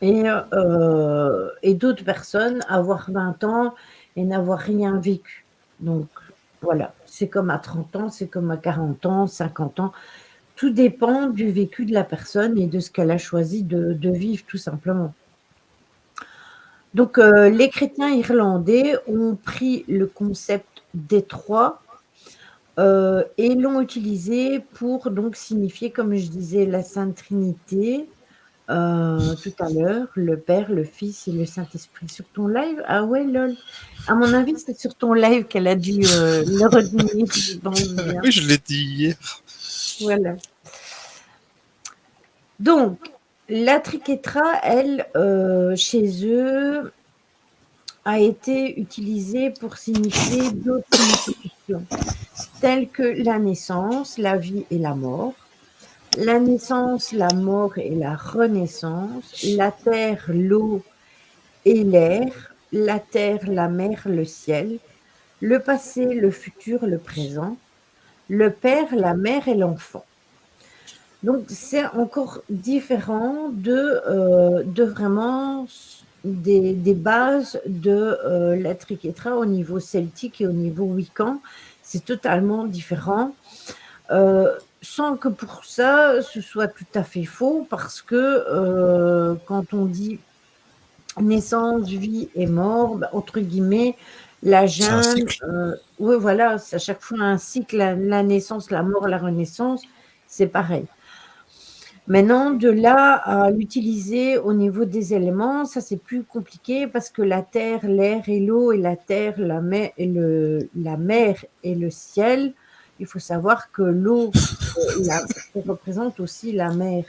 et d'autres personnes avoir 20 ans et n'avoir rien vécu. Donc voilà, c'est comme à 30 ans, c'est comme à 40 ans, 50 ans. Tout dépend du vécu de la personne et de ce qu'elle a choisi de vivre tout simplement. Donc les chrétiens irlandais ont pris le concept des trois et l'ont utilisé pour donc signifier, comme je disais, la Sainte Trinité, tout à l'heure, le Père, le Fils et le Saint-Esprit. Sur ton live? Ah ouais, lol. À mon avis, c'est sur ton live qu'elle a dû le retenir, je pense bien. Oui, je l'ai dit hier. Voilà. Donc, la triquetra, elle, chez eux, a été utilisée pour signifier d'autres significations, telles que la naissance, la vie et la mort. La naissance, la mort et la renaissance, la terre, l'eau et l'air, la terre, la mer, le ciel, le passé, le futur, le présent, le père, la mère et l'enfant. Donc c'est encore différent de vraiment des bases de la triquetra au niveau celtique et au niveau wiccan. C'est totalement différent. Sans que pour ça, ce soit tout à fait faux, parce que quand on dit naissance, vie et mort, bah, entre guillemets, la C'est un jungle, cycle. oui, voilà, c'est à chaque fois un cycle, la naissance, la mort, la renaissance, c'est pareil. Maintenant, de là à l'utiliser au niveau des éléments, ça c'est plus compliqué parce que la terre, l'air et l'eau et la terre, la mer et le ciel, il faut savoir que l'eau ça représente aussi la mer.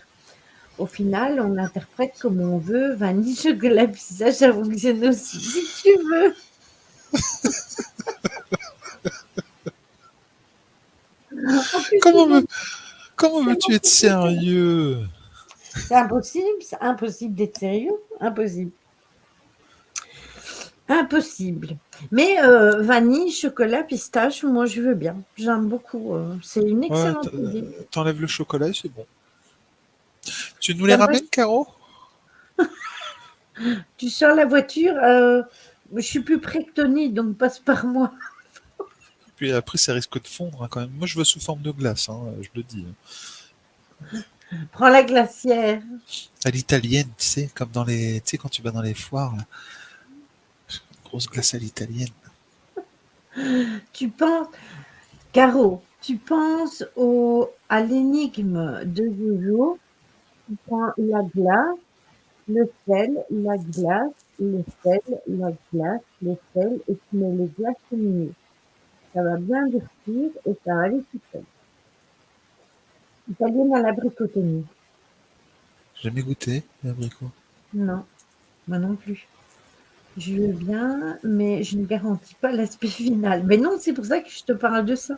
Au final, on interprète comme on veut. Vanille, chocolat, pizza, ça fonctionne aussi si tu veux. En plus, Comment, veux, comment veux-tu être sérieux? c'est impossible d'être sérieux, impossible. Impossible. Mais vanille, chocolat, pistache, moi je veux bien. J'aime beaucoup. C'est une Ouais, excellente idée. t'enlèves le chocolat et c'est bon. Tu nous les T'aimerais- ramènes, Caro? Tu sors la voiture, je suis plus près que Tony, donc passe par moi. Puis après, ça risque de fondre hein, quand même. Moi, je veux sous forme de glace, hein, je le dis. Prends la glacière. À l'italienne, tu sais, comme dans les, tu sais, quand tu vas dans les foires, là, grosse glace à l'italienne. Tu penses, Caro, tu penses à l'énigme de Jojo. Tu prends la glace, le sel, la glace, le sel, la glace, le sel, et tu mets les glaces au milieu. Ça va bien durcir et ça va aller tout seul. Italienne à l'abricotomie. J'ai jamais goûté, l'abricot. Non, moi non plus. Je veux bien, mais je ne garantis pas l'aspect final. Mais non, c'est pour ça que je te parle de ça.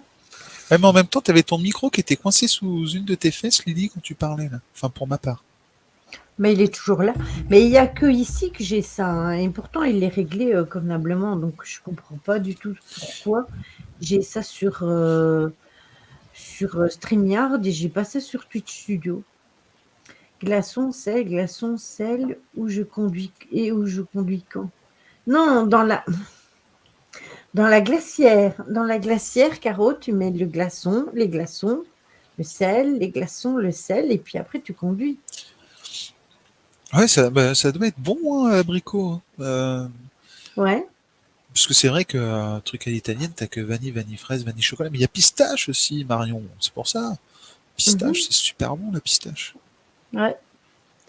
Ouais, mais en même temps, t'avais ton micro qui était coincé sous une de tes fesses, Lily, quand tu parlais, là. Enfin, pour ma part. Mais il est toujours là. Mais il n'y a que ici que j'ai ça, hein. Et pourtant, il est réglé convenablement. Donc, je comprends pas du tout pourquoi j'ai ça sur StreamYard et j'ai pas ça sur Twitch Studio. Glaçon, sel, où je conduis et où je conduis quand? Non, dans la glacière. Dans la glacière, Caro, tu mets le glaçon, les glaçons, le sel, les glaçons, le sel, et puis après tu conduis. Ouais, ça, bah, ça doit être bon, hein, l'abricot. Hein. Ouais. Parce que c'est vrai que truc à l'italienne, t'as que vanille, vanille fraise, vanille chocolat. Mais il y a pistache aussi, Marion. C'est pour ça. Pistache, Mhm. c'est super bon, la pistache. Ouais.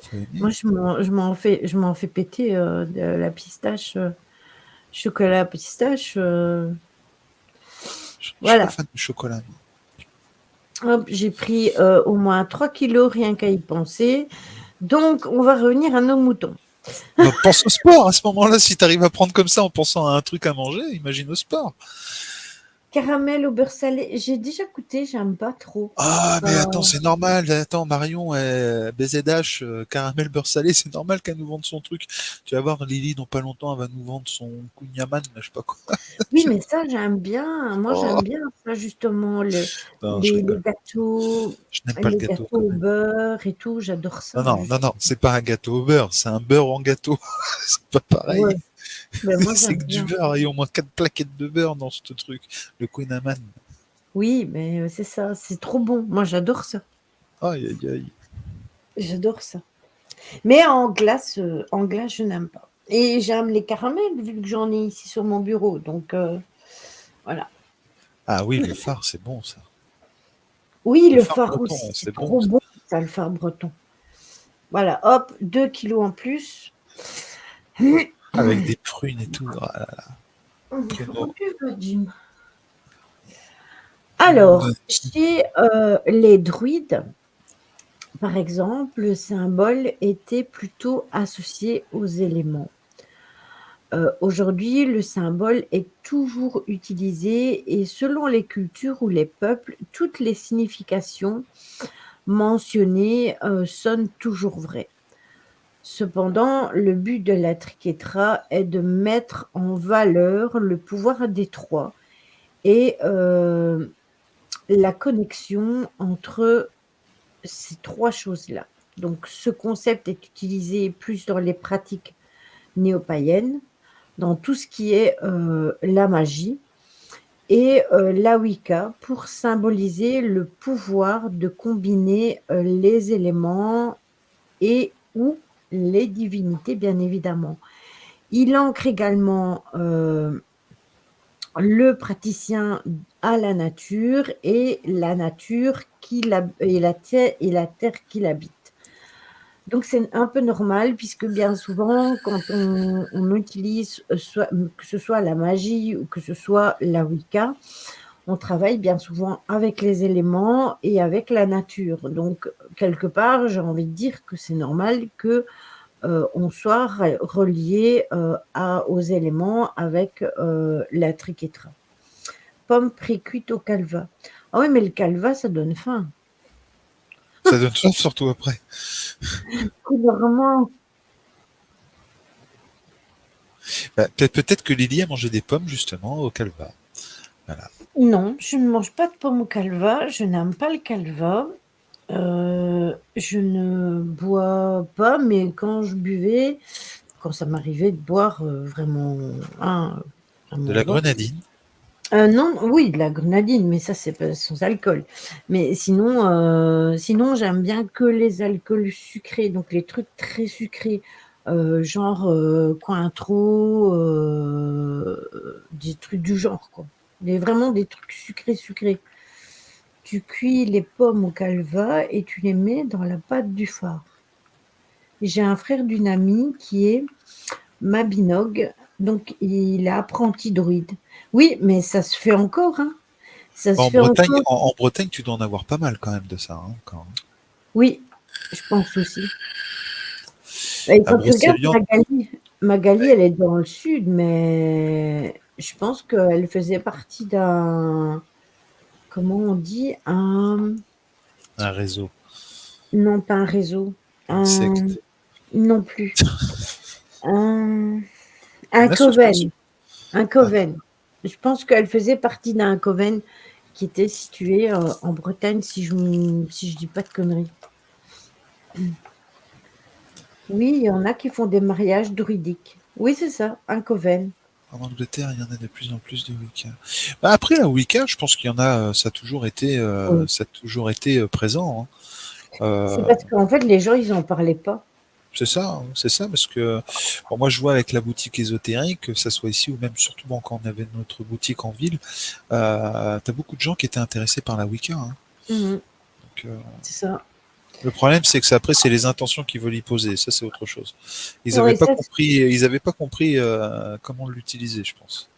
Faut aimer. Moi, je m'en fais péter de la pistache, chocolat pistache. Je suis pas Voilà. fan du chocolat. Hop, j'ai pris au moins 3 kilos rien qu'à y penser. Donc, on va revenir à nos moutons. Bah, pense au sport à ce moment-là, si tu arrives à prendre comme ça en pensant à un truc à manger, imagine au sport. Caramel au beurre salé, j'ai déjà goûté, j'aime pas trop. Ah, mais attends, Euh, c'est normal. Attends, Marion, BZH, caramel beurre salé, c'est normal qu'elle nous vende son truc. Tu vas voir, Lily, dans pas longtemps, elle va nous vendre son kunyaman, je sais pas quoi. oui, mais ça, j'aime bien. Moi, Oh, j'aime bien ça, justement, non, je rigole. Je n'aime pas le les gâteau gâteaux quand au même. beurre et tout, j'adore Non, ça, non, non, non, c'est pas un gâteau au beurre, c'est un beurre en gâteau. C'est pas Ouais, pareil. mais moi, C'est j'aime que du bien. beurre, il y a au moins 4 plaquettes de beurre dans ce truc. Le kunyaman. Oui, mais c'est ça, c'est trop bon. Moi, j'adore ça. Aïe, aïe, aïe. J'adore ça. Mais en glace, je n'aime pas. Et j'aime les caramels, vu que j'en ai ici sur mon bureau. Donc, voilà. Ah oui, le phare, c'est bon, ça. Oui, Le le phare phare breton, aussi, c'est c'est bon, trop ça. bon, ça, le phare breton. Voilà, hop, 2 kilos en plus. Avec des prunes et tout. Ah là là, Il faut pruneau. que je le dîme. Mm. Alors, chez les druides, par exemple, le symbole était plutôt associé aux éléments. Aujourd'hui, le symbole est toujours utilisé et selon les cultures ou les peuples, toutes les significations mentionnées sonnent toujours vraies. Cependant, le but de la triquetra est de mettre en valeur le pouvoir des trois et la connexion entre ces 3 choses-là. Donc ce concept est utilisé plus dans les pratiques néo-païennes, dans tout ce qui est, la magie et la Wicca pour symboliser le pouvoir de combiner, les éléments et ou les divinités, bien évidemment. Il ancre également, le praticien à la nature et la nature qui l'hab et la terre qui l'habite. Donc c'est un peu normal puisque bien souvent quand on utilise, soit que ce soit la magie ou que ce soit la Wicca, on travaille bien souvent avec les éléments et avec la nature. Donc quelque part, j'ai envie de dire que c'est normal que, on soit relié, aux éléments avec, la triquetra. Pomme précuite au calva. Ah oui, mais le calva, ça donne faim. Ça donne soif, surtout après. Vraiment. Bah, peut-être que Lily a mangé des pommes, justement, au calva. Voilà. Non, je ne mange pas de pomme au calva, je n'aime pas le calva. Je ne bois pas, mais quand ça m'arrivait de boire, vraiment, hein, De vraiment la boire. grenadine. Non, oui, de la grenadine, mais ça, c'est pas sans alcool. Mais sinon, j'aime bien que les alcools sucrés, donc les trucs très sucrés, genre, Cointreau, des trucs du genre, quoi. Vraiment des trucs sucrés, sucrés. Tu cuis les pommes au calva et tu les mets dans la pâte du phare. J'ai un frère d'une amie qui est Mabinogue, donc il est apprenti druide. Oui, mais ça se fait encore, hein. Ça se En fait Bretagne, encore. en Bretagne, tu dois en avoir pas mal quand même de ça, hein, encore. Oui, je pense aussi. Et À quand tu regardes Brocéliande, Magali, elle est dans le sud, mais je pense qu'elle faisait partie d'un, comment on dit? un réseau, Non, pas un réseau, une un secte, non plus, un un une association. coven, un Ah, coven. Je pense qu'elle faisait partie d'un coven qui était situé, en Bretagne, si je dis pas de conneries. Oui, il y en a qui font des mariages druidiques. Oui, c'est ça, un coven. en Angleterre, il y en a de plus en plus de Wicca. Bah, après, la Wicca, je pense qu'il y en a, Oui. ça a toujours été présent, hein. C'est Euh, parce qu'en fait, les gens, ils en parlaient pas. c'est ça, hein, c'est ça, parce que bon, moi, je vois avec la boutique ésotérique, que ça soit ici ou même surtout bon, quand on avait notre boutique en ville, t'as beaucoup de gens qui étaient intéressés par la Wicca, hein. Mmh. Donc, C'est ça. le problème, c'est que après, c'est les intentions qu'ils veulent y poser. Ça, c'est autre chose. Ouais, ça, Ils avaient pas compris comment l'utiliser, je pense.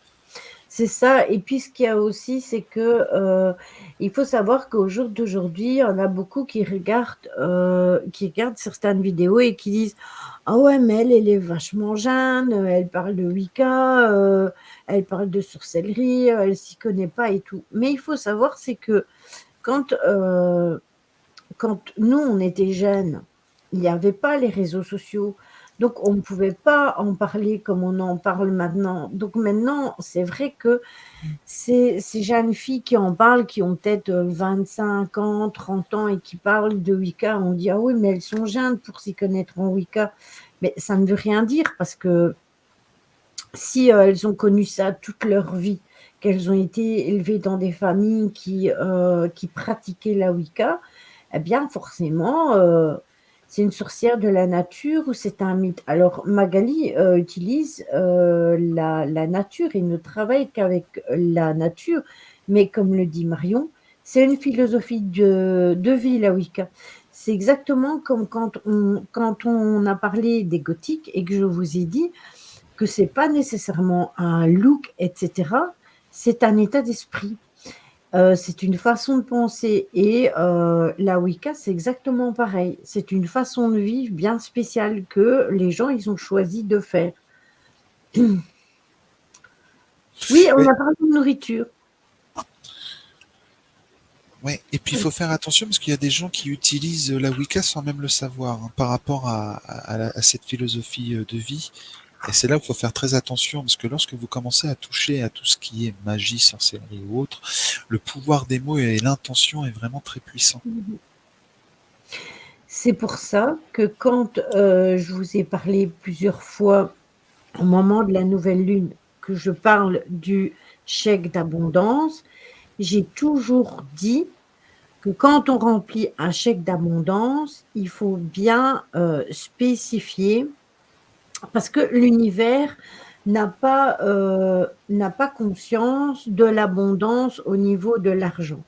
C'est ça. Et puis, ce qu'il y a aussi, c'est que il faut savoir qu'au jour d'aujourd'hui, on a beaucoup qui regardent certaines vidéos et qui disent ah ouais, mais elle est vachement jeune, elle parle de Wicca, elle parle de sorcellerie, elle s'y connaît pas et tout. Mais il faut savoir, c'est que quand, quand nous, on était jeunes, il n'y avait pas les réseaux sociaux. Donc, on ne pouvait pas en parler comme on en parle maintenant. Donc, maintenant, c'est vrai que ces jeunes filles qui en parlent, qui ont peut-être 25 ans, 30 ans et qui parlent de Wicca, on dit ah oui, mais elles sont jeunes pour s'y connaître en Wicca. Mais ça ne veut rien dire parce que si elles ont connu ça toute leur vie, qu'elles ont été élevées dans des familles qui pratiquaient la Wicca, eh bien forcément, c'est une sorcière de la nature ou c'est un mythe. Alors Magali utilise la nature et ne travaille qu'avec la nature, mais comme le dit Marion, c'est une philosophie de vie, la Wicca. C'est exactement comme quand on a parlé des gothiques et que je vous ai dit que c'est pas nécessairement un look, etc. C'est un état d'esprit. C'est une façon de penser et la Wicca, c'est exactement pareil. C'est une façon de vivre bien spéciale que les gens, ils ont choisi de faire. Oui, on Ouais, a parlé de nourriture. ouais. Et puis il faut faire attention parce qu'il y a des gens qui utilisent la Wicca sans même le savoir, hein, par rapport à cette philosophie de vie. Et c'est là où il faut faire très attention parce que lorsque vous commencez à toucher à tout ce qui est magie, sorcellerie ou autre, le pouvoir des mots et l'intention est vraiment très puissant. C'est pour ça que quand je vous ai parlé plusieurs fois au moment de la nouvelle lune, que je parle du chèque d'abondance, j'ai toujours dit que quand on remplit un chèque d'abondance, il faut bien spécifier, parce que l'univers n'a pas conscience de l'abondance au niveau de l'argent.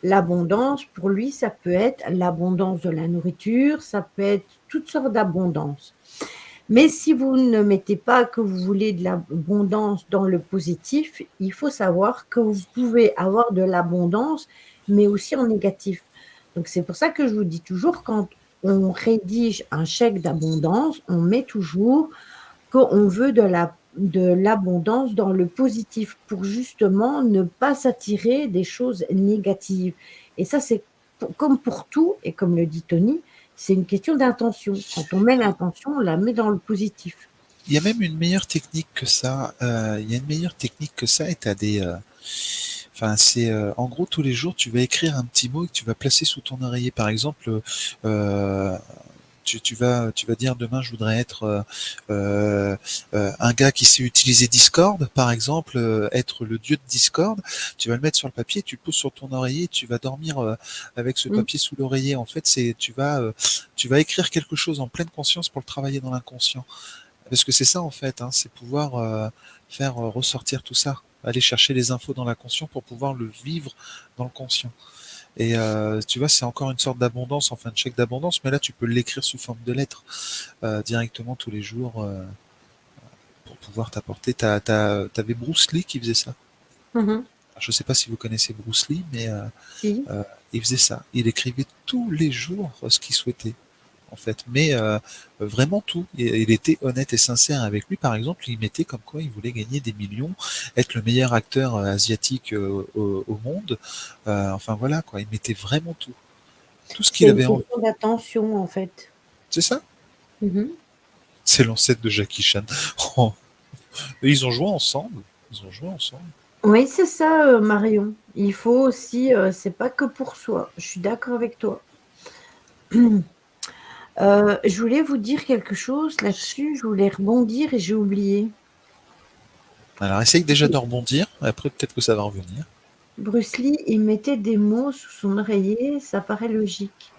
L'abondance, pour lui, ça peut être l'abondance de la nourriture, ça peut être toutes sortes d'abondance. Mais si vous ne mettez pas que vous voulez de l'abondance dans le positif, il faut savoir que vous pouvez avoir de l'abondance, mais aussi en négatif. Donc c'est pour ça que je vous dis toujours, quand on rédige un chèque d'abondance, on met toujours qu'on veut de l'abondance dans le positif pour justement ne pas s'attirer des choses négatives. Et ça, c'est comme pour tout, et comme le dit Tony, c'est une question d'intention. Quand on met l'intention, on la met dans le positif. Il y a même une meilleure technique que ça. Il y a une meilleure technique que ça et t'as des. Enfin, c'est en gros tous les jours tu vas écrire un petit mot que tu vas placer sous ton oreiller. Par exemple, euh, tu vas dire demain je voudrais être un gars qui sait utiliser Discord, par exemple, être le dieu de Discord. Tu vas le mettre sur le papier, tu le poses sur ton oreiller, tu vas dormir avec ce Mm. papier sous l'oreiller. En fait, c'est tu vas écrire quelque chose en pleine conscience pour le travailler dans l'inconscient. Parce que c'est ça en fait, hein, c'est pouvoir faire ressortir tout ça, aller chercher les infos dans l'inconscient pour pouvoir le vivre dans le conscient. Et tu vois, c'est encore une sorte d'abondance, enfin de chèque d'abondance, mais là tu peux l'écrire sous forme de lettres directement tous les jours pour pouvoir t'apporter. T'avais Bruce Lee qui faisait ça. Mhm. Alors, je sais pas si vous connaissez Bruce Lee, mais Si. il faisait ça. Il écrivait tous les jours ce qu'il souhaitait en fait, mais vraiment tout. Et il était honnête et sincère avec lui. Par exemple, il mettait comme quoi il voulait gagner des millions, être le meilleur acteur asiatique au monde. Enfin voilà quoi, il mettait vraiment tout, tout ce C'est qu'il une avait envie. question d'attention, en fait. C'est ça. Mhm. C'est l'ancêtre de Jackie Chan. Oh. Et ils ont joué ensemble. Ils ont joué ensemble. Oui, c'est ça, Marion. Il faut aussi, c'est pas que pour soi. Je suis d'accord avec toi. Je voulais vous dire quelque chose là-dessus. Je voulais rebondir et j'ai oublié. Alors essaye déjà de rebondir. Après peut-être que ça va revenir. Bruce Lee, il mettait des mots sous son oreiller, ça paraît logique.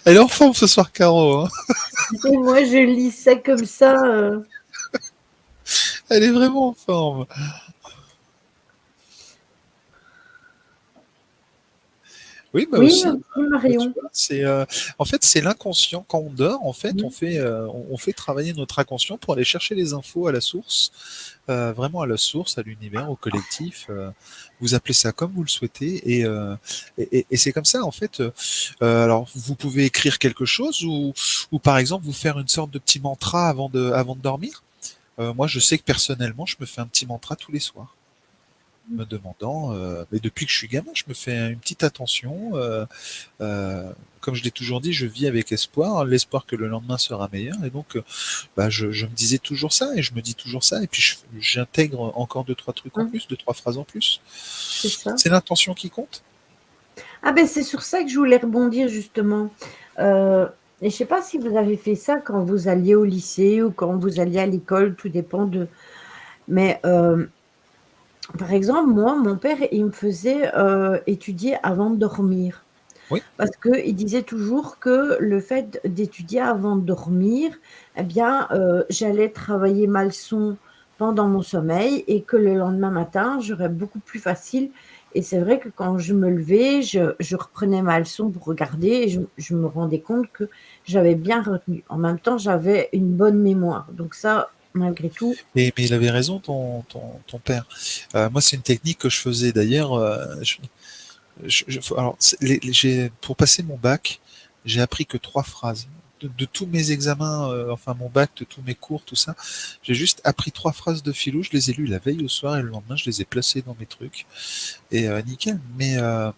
Elle est en forme ce soir, Caro, hein. Et moi, je lis ça comme ça. Elle est vraiment en forme. Oui, bah Oui, moi aussi. aussi, Bah, tu Marion. vois, en fait, c'est l'inconscient. Quand on dort, en fait, Mmh. on fait travailler notre inconscient pour aller chercher les infos à la source, vraiment à la source, à l'univers, au collectif. Vous appelez ça comme vous le souhaitez, et c'est comme ça, en fait. Alors, vous pouvez écrire quelque chose, ou par exemple vous faire une sorte de petit mantra avant de dormir. Moi, je sais que personnellement, je me fais un petit mantra tous les soirs, me demandant, mais depuis que je suis gamin, je me fais une petite attention. Comme je l'ai toujours dit, je vis avec espoir, l'espoir que le lendemain sera meilleur. Et donc, bah, je me disais toujours ça, et je me dis toujours ça. Et puis, j'intègre encore deux, trois trucs en Mmh. plus, deux, trois phrases en plus. C'est ça. C'est l'intention qui compte. Ah ben c'est sur ça que je voulais rebondir justement. Et je sais pas si vous avez fait ça quand vous alliez au lycée ou quand vous alliez à l'école, tout dépend de mais par exemple, moi, mon père, il me faisait, étudier avant de dormir. Oui. Parce qu'il disait toujours que le fait d'étudier avant de dormir, eh bien, j'allais travailler ma leçon pendant mon sommeil et que le lendemain matin, j'aurais beaucoup plus facile et c'est vrai que quand je me levais, je reprenais ma leçon pour regarder et je me rendais compte que j'avais bien retenu. En même temps, j'avais une bonne mémoire. Donc ça, malgré tout Mais il avait raison, ton père. Moi, c'est une technique que je faisais d'ailleurs. Alors, pour passer mon bac, j'ai appris que trois phrases. De tous mes examens, enfin mon bac, de tous mes cours, tout ça, j'ai juste appris trois phrases de philo. Je les ai lues la veille au soir, et le lendemain, je les ai placées dans mes trucs. Et nickel. Mais moi,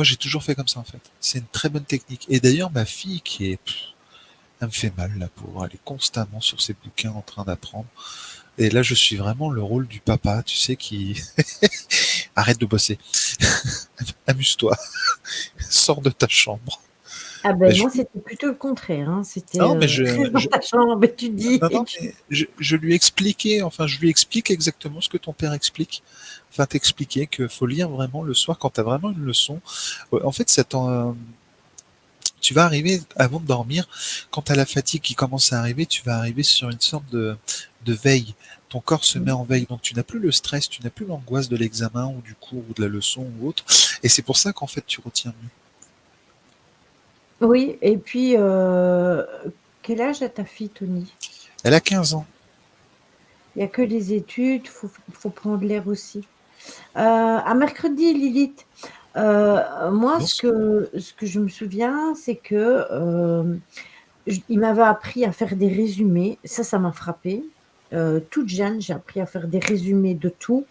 j'ai toujours fait comme ça, en fait. C'est une très bonne technique. Et d'ailleurs, ma fille, elle me fait mal, la pauvre. Elle est constamment sur ses bouquins en train d'apprendre. Et là, je suis vraiment le rôle du papa, tu sais, qui arrête de bosser. Amuse-toi. Sors de ta chambre. ah Ben, ben moi, c'était plutôt le contraire, hein. C'était, non, mais reste dans ta chambre, non, étudie. mais je lui expliquais, enfin, je lui explique exactement ce que ton père explique. Enfin, t'expliquer qu'il faut lire vraiment le soir quand tu as vraiment une leçon. En fait, tu vas arriver avant de dormir, quand tu as la fatigue qui commence à arriver, tu vas arriver sur une sorte de veille. Ton corps se met Mmh. en veille, donc tu n'as plus le stress, tu n'as plus l'angoisse de l'examen ou du cours ou de la leçon ou autre. Et c'est pour ça qu'en fait, tu retiens mieux. Oui et puis, quel âge a ta fille, Tony? Elle a 15 ans. Il y a que les études, faut prendre l'air aussi. À mercredi, Lilith. Moi, Bonsoir. ce que je me souviens, c'est que, il m'avait appris à faire des résumés. Ça m'a frappée. Toute jeune, j'ai appris à faire des résumés de tout.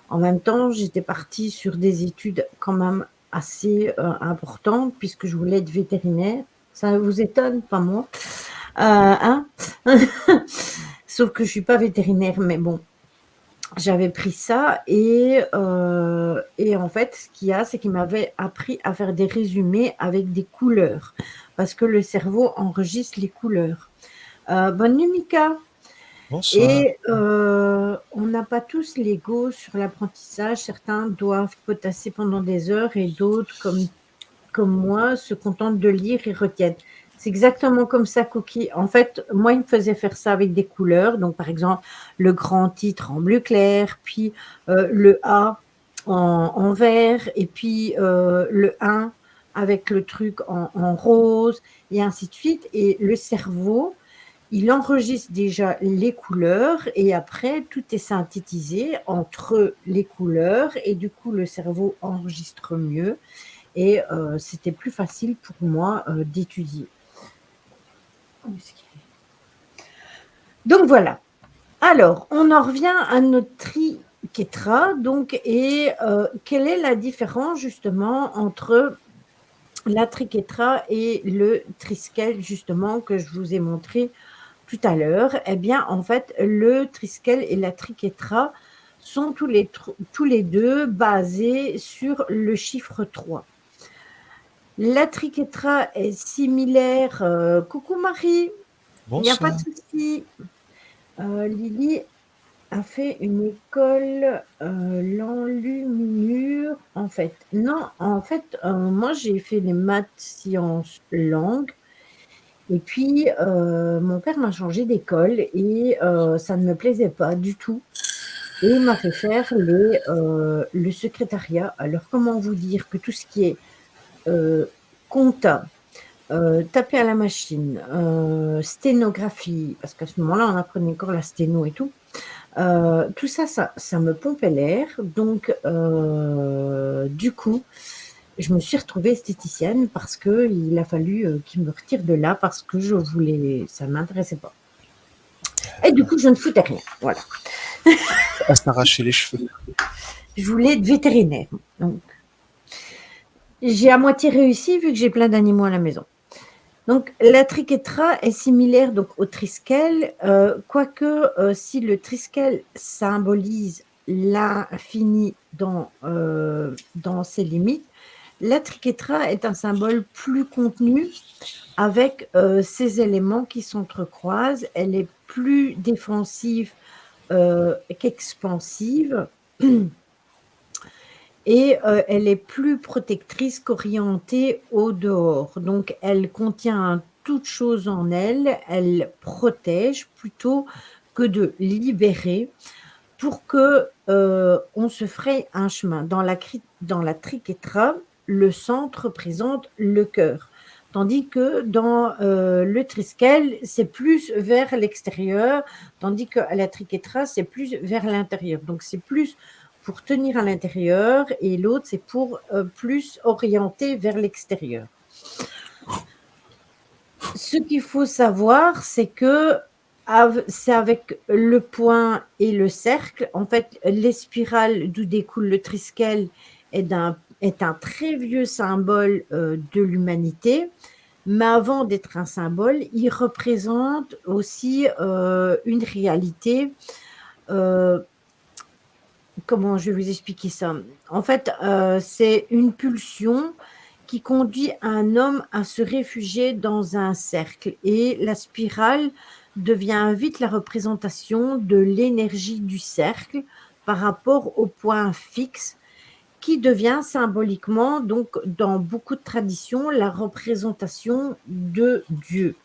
En même temps, j'étais partie sur des études quand même assez, importantes puisque je voulais être vétérinaire. Ça vous étonne? Pas moi. Hein? Sauf que je suis pas vétérinaire, mais bon, j'avais pris ça et en fait, ce qu'il y a, c'est qu'il m'avait appris à faire des résumés avec des couleurs parce que le cerveau enregistre les couleurs. Bonne nuit, Mika. Bonsoir. Et on n'a pas tous l'ego sur l'apprentissage. Certains doivent potasser pendant des heures et d'autres, comme moi, se contentent de lire et retiennent. C'est exactement comme ça, Cookie. En fait, moi, il me faisait faire ça avec des couleurs. Donc, par exemple, le grand titre en bleu clair, puis le A en vert, et puis le 1 avec le truc en rose, et ainsi de suite. Et le cerveau, il enregistre déjà les couleurs et après, tout est synthétisé entre les couleurs et du coup, le cerveau enregistre mieux et c'était plus facile pour moi, d'étudier. Donc voilà. Alors, on en revient à notre triquetra donc et quelle est la différence justement entre la triquetra et le triskel justement que je vous ai montré tout à l'heure? Eh bien, en fait, le triskel et la triquetra sont tous les 2 basés sur le chiffre 3. La triquetra est similaire, coucou Marie, il y a pas de Bonsoir. souci. Lily a fait une école, l'enluminure, en fait. Non, en fait, moi j'ai fait les maths, sciences, langues et puis, mon père m'a changé d'école et ça ne me plaisait pas du tout. et il m'a fait faire le secrétariat. Alors, comment vous dire que tout ce qui est compta, taper à la machine, sténographie, parce qu'à ce moment-là, on apprenait encore la sténo et tout. Tout ça, ça me pompait l'air. Donc, du coup, je me suis retrouvée esthéticienne parce qu'il a fallu qu'il me retire de là parce que ça ne m'intéressait pas. Et du coup, je ne foutais rien. Voilà. À s'arracher les cheveux. Je voulais être vétérinaire. Donc, j'ai à moitié réussi vu que j'ai plein d'animaux à la maison. Donc, la triquetra est similaire donc, au triskel, quoique si le triskel symbolise l'infini dans ses limites, la triquetra est un symbole plus contenu avec ces éléments qui s'entrecroisent. Elle est plus défensive qu'expansive et elle est plus protectrice qu'orientée au dehors. Donc, elle contient toute chose en elle, elle protège plutôt que de libérer pour que on se fraye un chemin. Dans la triquetra, le centre représente le cœur, tandis que dans le triskel, c'est plus vers l'extérieur, tandis qu'à la triquetra, c'est plus vers l'intérieur. Donc, c'est plus pour tenir à l'intérieur et l'autre, c'est pour plus orienter vers l'extérieur. Ce qu'il faut savoir, c'est que c'est avec le point et le cercle. En fait, les spirales d'où découle le triskel est un très vieux symbole de l'humanité. Mais avant d'être un symbole, il représente aussi une réalité. Comment je vais vous expliquer ça? En fait, c'est une pulsion qui conduit un homme à se réfugier dans un cercle. Et la spirale devient vite la représentation de l'énergie du cercle par rapport au point fixe, qui devient symboliquement, donc dans beaucoup de traditions, la représentation de Dieu.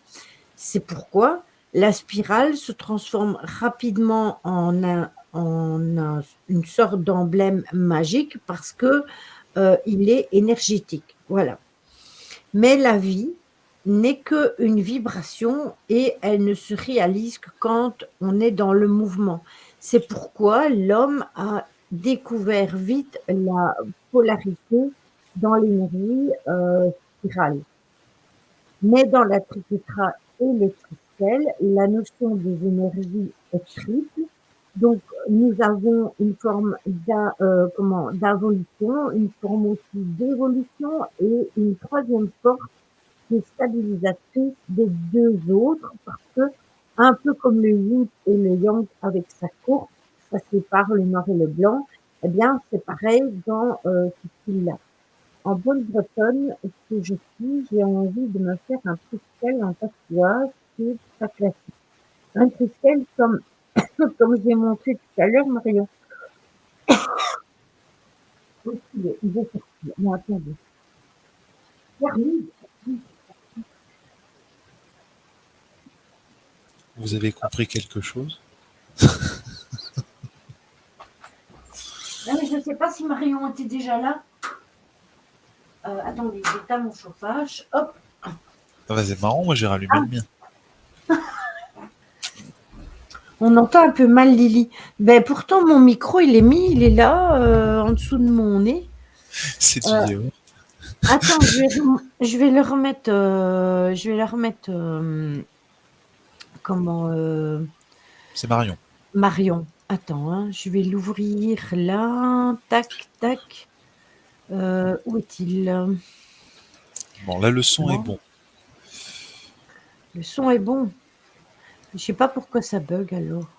C'est pourquoi la spirale se transforme rapidement en une sorte d'emblème magique parce que il est énergétique. Voilà. Mais la vie n'est qu'une vibration et elle ne se réalise que quand on est dans le mouvement. C'est pourquoi l'homme a découvert vite la polarité dans l'énergie spirale. Mais dans la triquetra et le triskel, la notion des énergies est triple. Donc, nous avons une forme d'involution, une forme aussi d'évolution et une troisième forme qui est stabilisatrice des deux autres parce que, un peu comme le yin et le yang avec sa courbe, ça sépare le noir et le blanc, eh bien, c'est pareil dans ce style-là. En bonne bretonne, ce que je suis, j'ai envie de me faire un triskel en tatouage qui est pas classique. Un triskel comme j'ai montré tout à l'heure, Marion. Il est sorti. Non, attendez. Termine. Vous avez compris quelque chose? Non, mais je ne sais pas si Marion était déjà là. Attendez, j'éteins mon chauffage. Hop. Ah bah c'est marrant, moi j'ai rallumé le mien. On entend un peu mal Lily. Ben, pourtant, mon micro, il est là, en dessous de mon nez. C'est du yaourt. Attends, je vais le remettre. Comment C'est Marion. Marion. Attends, hein, je vais l'ouvrir là. Tac, tac. Où est-il? Bon, là le son Non. est bon. Le son est bon. Je sais pas pourquoi ça bug alors.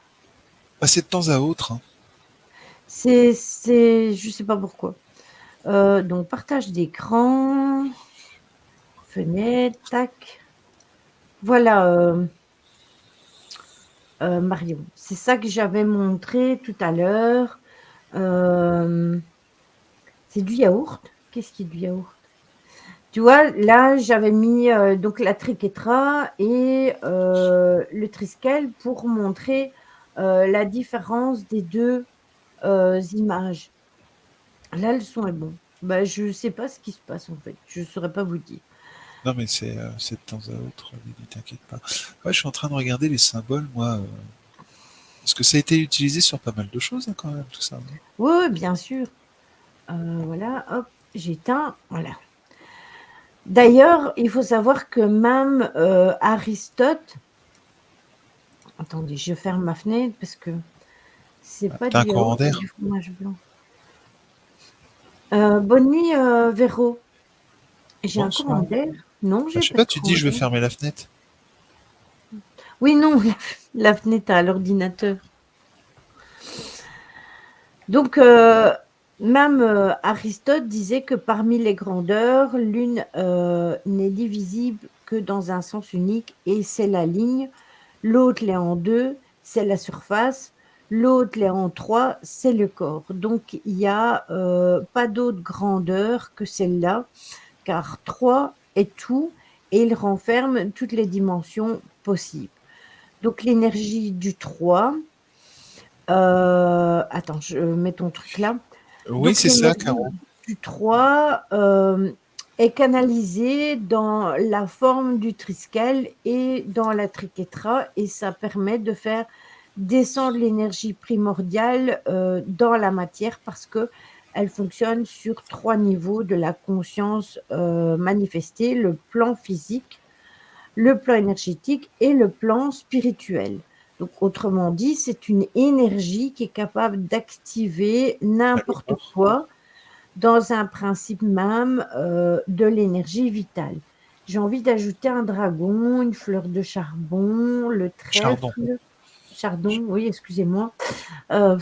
Bah, c'est de temps à autre. Hein. Je sais pas pourquoi. Donc partage d'écran, fenêtre, tac. Voilà, Marion. C'est ça que j'avais montré tout à l'heure. C'est du yaourt. Qu'est-ce qui est du yaourt? Tu vois, là, j'avais mis donc la triquetra et le triskel pour montrer la différence des deux images. Là, le son est bon. Bah, je sais pas ce qui se passe en fait. Je saurais pas vous dire. Non, mais c'est de temps à autre, Lily, t'inquiète pas. Ouais, je suis en train de regarder les symboles, moi, parce que ça a été utilisé sur pas mal de choses, hein, quand même, tout ça, non? Oui, oui, bien sûr. Voilà, hop, j'éteins. Voilà. D'ailleurs, il faut savoir que même Aristote. Attendez, je ferme ma fenêtre parce que c'est pas T'as du un courant yaourt, c'est d'air? du fromage blanc. Bonne nuit, Véro. J'ai un courant Bonsoir. d'air? Non, Bah, j'ai je sais pas de pas, tu dis courant je vais d'air. fermer la fenêtre. Oui, non, la fenêtre à l'ordinateur. Donc, même Aristote disait que parmi les grandeurs, l'une n'est divisible que dans un sens unique et c'est la ligne. L'autre l'est en deux, c'est la surface. L'autre l'est en trois, c'est le corps. Donc, il n'y a pas d'autre grandeur que celle-là, car trois est tout et il renferme toutes les dimensions possibles. Donc, l'énergie du 3. Attends, je mets ton truc là. Oui, Donc c'est ça, l'énergie Caro. du 3 est canalisée dans la forme du triskel et dans la triquetra et ça permet de faire descendre l'énergie primordiale dans la matière parce que elle fonctionne sur 3 niveaux de la conscience manifestée, le plan physique, le plan énergétique et le plan spirituel. Donc, autrement dit, c'est une énergie qui est capable d'activer n'importe D'accord. quoi dans un principe même de l'énergie vitale. J'ai envie d'ajouter un dragon, une fleur de charbon, le Chardon. trèfle, chardon, oui, excusez-moi, euh,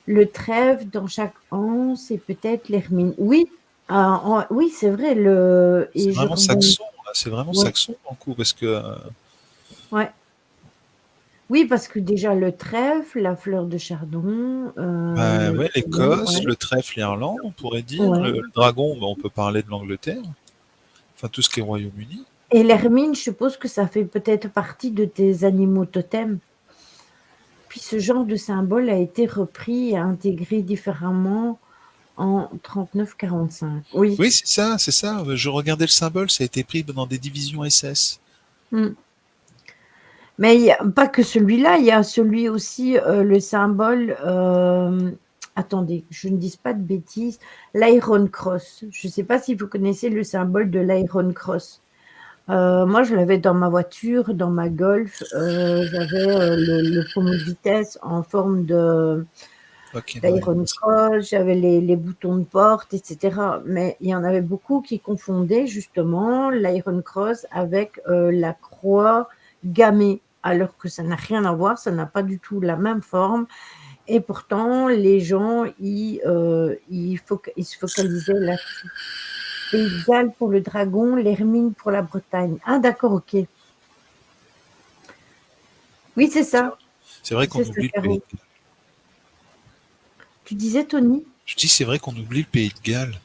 le trèfle dans chaque anse et peut-être l'hermine. Oui, oui, c'est vrai. C'est Et je vraiment rebondis. saxon, là, c'est vraiment Ouais, saxon, en coup, parce que ouais. Oui, parce que déjà le trèfle, la fleur de chardon, bah, ouais, l'Écosse, ouais, le trèfle l'Irlande, on pourrait dire, ouais. le dragon, bah, on peut parler de l'Angleterre, enfin tout ce qui est Royaume-Uni. Et l'hermine, je suppose que ça fait peut-être partie de tes animaux totems. Puis ce genre de symbole a été repris et intégré différemment en 39-45. Oui. Oui, c'est ça, c'est ça. Je regardais le symbole, ça a été pris dans des divisions SS. Mm. Mais il y a pas que celui-là, il y a celui aussi, le symbole, attendez, que je ne dise pas de bêtises, l'Iron Cross. Je ne sais pas si vous connaissez le symbole de l'Iron Cross. Moi, je l'avais dans ma voiture, dans ma Golf. J'avais le pommeau de vitesse en forme Ok, ouais. d'Iron Cross, j'avais les boutons de porte, etc. Mais il y en avait beaucoup qui confondaient justement l'Iron Cross avec la croix gammée, alors que ça n'a rien à voir, ça n'a pas du tout la même forme. Et pourtant, les gens, ils se focalisaient là-dessus. Pays de Galles pour le dragon, l'hermine pour la Bretagne. Ah, d'accord, ok. Oui, c'est C'est ça. vrai, c'est vrai qu'on C'est ça, oublie le pays Caro. de Galles. Tu disais, Tony? Je dis, c'est vrai qu'on oublie le pays de Galles.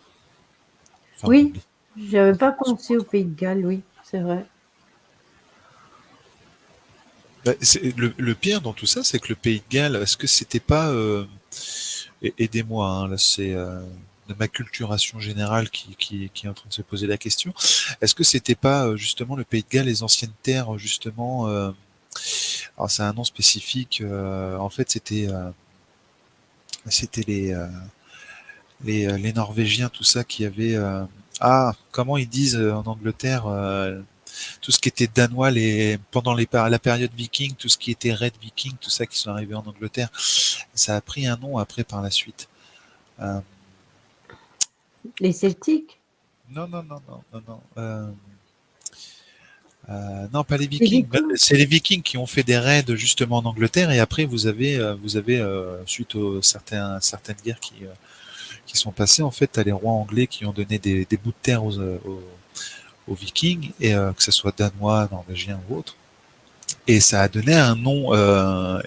Enfin, on Oui, oublie. j'avais pas pensé au Pays de Galles, oui, c'est vrai. Bah, le pire dans tout ça, c'est que le pays de Galles, est-ce que c'était pas, aidez-moi, hein, là, c'est de ma culturation générale qui est en train de se poser la question. Est-ce que c'était pas justement le pays de Galles, les anciennes terres, justement, alors c'est un nom spécifique, en fait, c'était les Norvégiens, tout ça, qui avaient, ah, comment ils disent en Angleterre, tout ce qui était danois, pendant la période viking, tout ce qui était Red Viking, tout ça qui sont arrivés en Angleterre, ça a pris un nom après par la suite. Euh, Les Celtiques, non, non, non, non, non, non. Non, pas les les Vikings. Vikings. C'est les Vikings qui ont fait des raids justement en Angleterre et après vous avez suite aux certaines guerres qui sont passées, en fait, t'as les rois anglais qui ont donné des bouts de terre aux Vikings et que ce soit danois, norvégien ou autre. Et ça a donné un nom,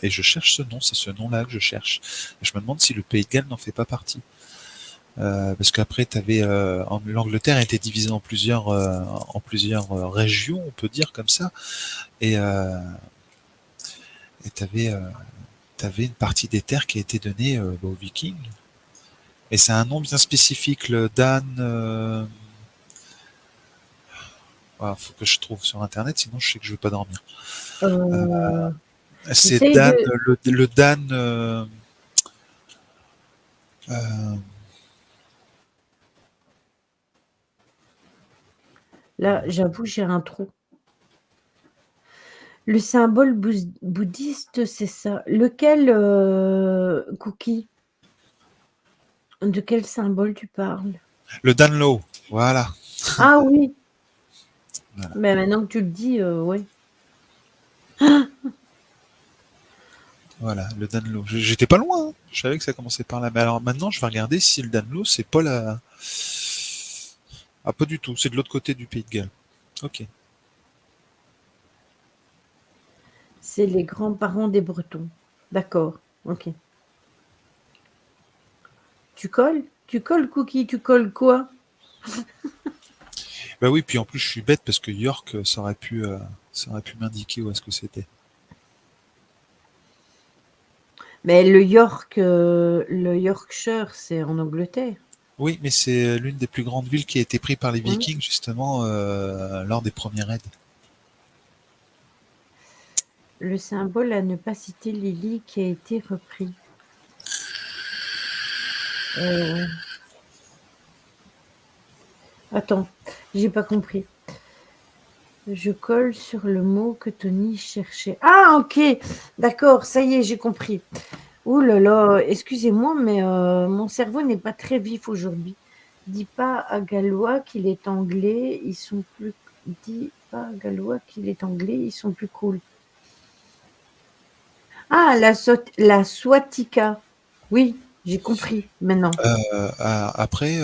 et je cherche ce nom, c'est ce nom-là que je cherche. Et je me demande si le Pays de Galles n'en fait pas partie. Parce qu'après, l'Angleterre était divisée en plusieurs régions, on peut dire comme ça. Et et t'avais, tu avais une partie des terres qui a été donnée aux Vikings. Et c'est un nom bien spécifique, le Dan. Voilà, faut que je trouve sur internet, sinon je sais que je vais pas dormir. Euh, C'est J'essaye Dan, de. le Dan. Euh, Là, j'avoue, j'ai un trou. Le symbole bouddhiste, c'est ça. Lequel, Cookie? De quel symbole tu parles? le Danlo, voilà. Ah oui, Voilà. mais maintenant que tu le dis, ouais. Voilà, le Danlo. J'étais pas loin, hein. Je savais que ça commençait par là. Mais alors maintenant, je vais regarder si le Danlo, c'est pas la. Ah, pas du tout. C'est de l'autre côté du Pays de Galles. Ok. C'est les grands-parents des Bretons. D'accord, ok. Tu colles? Tu colles, Cookie? Tu colles quoi? Bah oui, puis en plus, je suis bête parce que York, ça aurait pu m'indiquer où est-ce que c'était. Mais le Yorkshire, c'est en Angleterre. Oui, mais c'est l'une des plus grandes villes qui a été prise par les Ouais. Vikings, justement, lors des premiers raids. Le symbole à ne pas citer Lily qui a été repris. Euh, Attends, j'ai pas compris. Je colle sur le mot que Tony cherchait. Ah, ok, d'accord, ça y est, j'ai compris. Ouh là là, excusez-moi, mais mon cerveau n'est pas très vif aujourd'hui. Dis pas à Gallois qu'il est anglais, ils sont plus. Dis pas à Gallois qu'il est anglais, ils sont plus cool. Ah, la Swatika. Oui, j'ai compris maintenant. Après,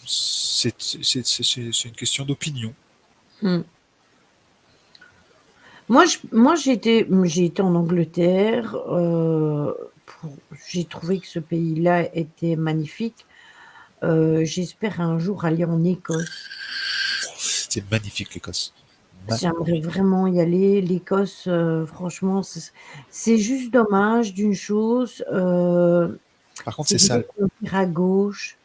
c'est une question d'opinion. Hmm. Moi j'ai été en Angleterre. J'ai trouvé que ce pays-là était magnifique. J'espère un jour aller en Écosse. C'est magnifique, l'Écosse. J'aimerais Magnifique. vraiment y aller. L'Écosse, franchement, c'est juste dommage d'une chose, Par contre, c'est c'est qu'il faut sale. conduire à gauche.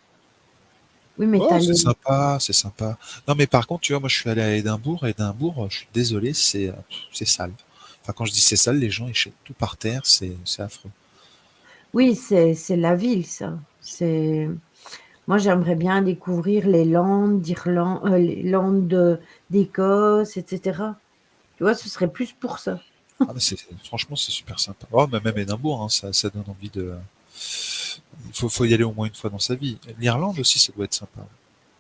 Oui, mais Oh, t'as c'est les. sympa, c'est sympa. Non, mais par contre, tu vois, moi, je suis allé à Édimbourg, et Édimbourg, je suis désolé, c'est sale. Enfin, quand je dis c'est sale, les gens, ils jettent tout par terre, c'est affreux. Oui, c'est la ville, ça. Moi, j'aimerais bien découvrir les Landes d'Irlande, les Landes d'Écosse, etc. Tu vois, ce serait plus pour ça. Ah, mais franchement, c'est super sympa. Oh, mais même Édimbourg, hein, ça donne envie de. Faut y aller au moins une fois dans sa vie. L'Irlande aussi, ça doit être sympa.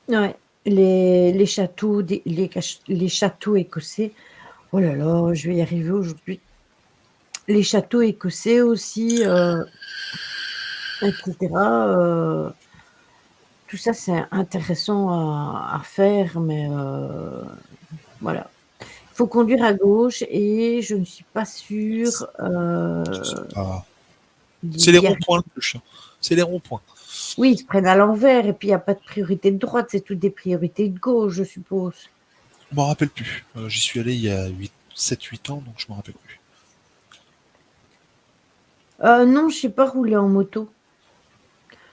Ouais. Les châteaux, les châteaux écossais. Oh là là, je vais y arriver aujourd'hui. Les châteaux écossais aussi, etc. Tout ça, c'est intéressant à faire, mais voilà. Il faut conduire à gauche et je ne suis pas sûre C'est pas. C'est les d'y arriver. ronds-points le plus chiant. C'est les ronds-points. Oui, ils se prennent à l'envers et puis il n'y a pas de priorité de droite, c'est toutes des priorités de gauche, je suppose. Je m'en rappelle plus. J'y suis allé il y a 7-8 ans, donc je m'en rappelle plus. Non, je sais pas rouler en moto.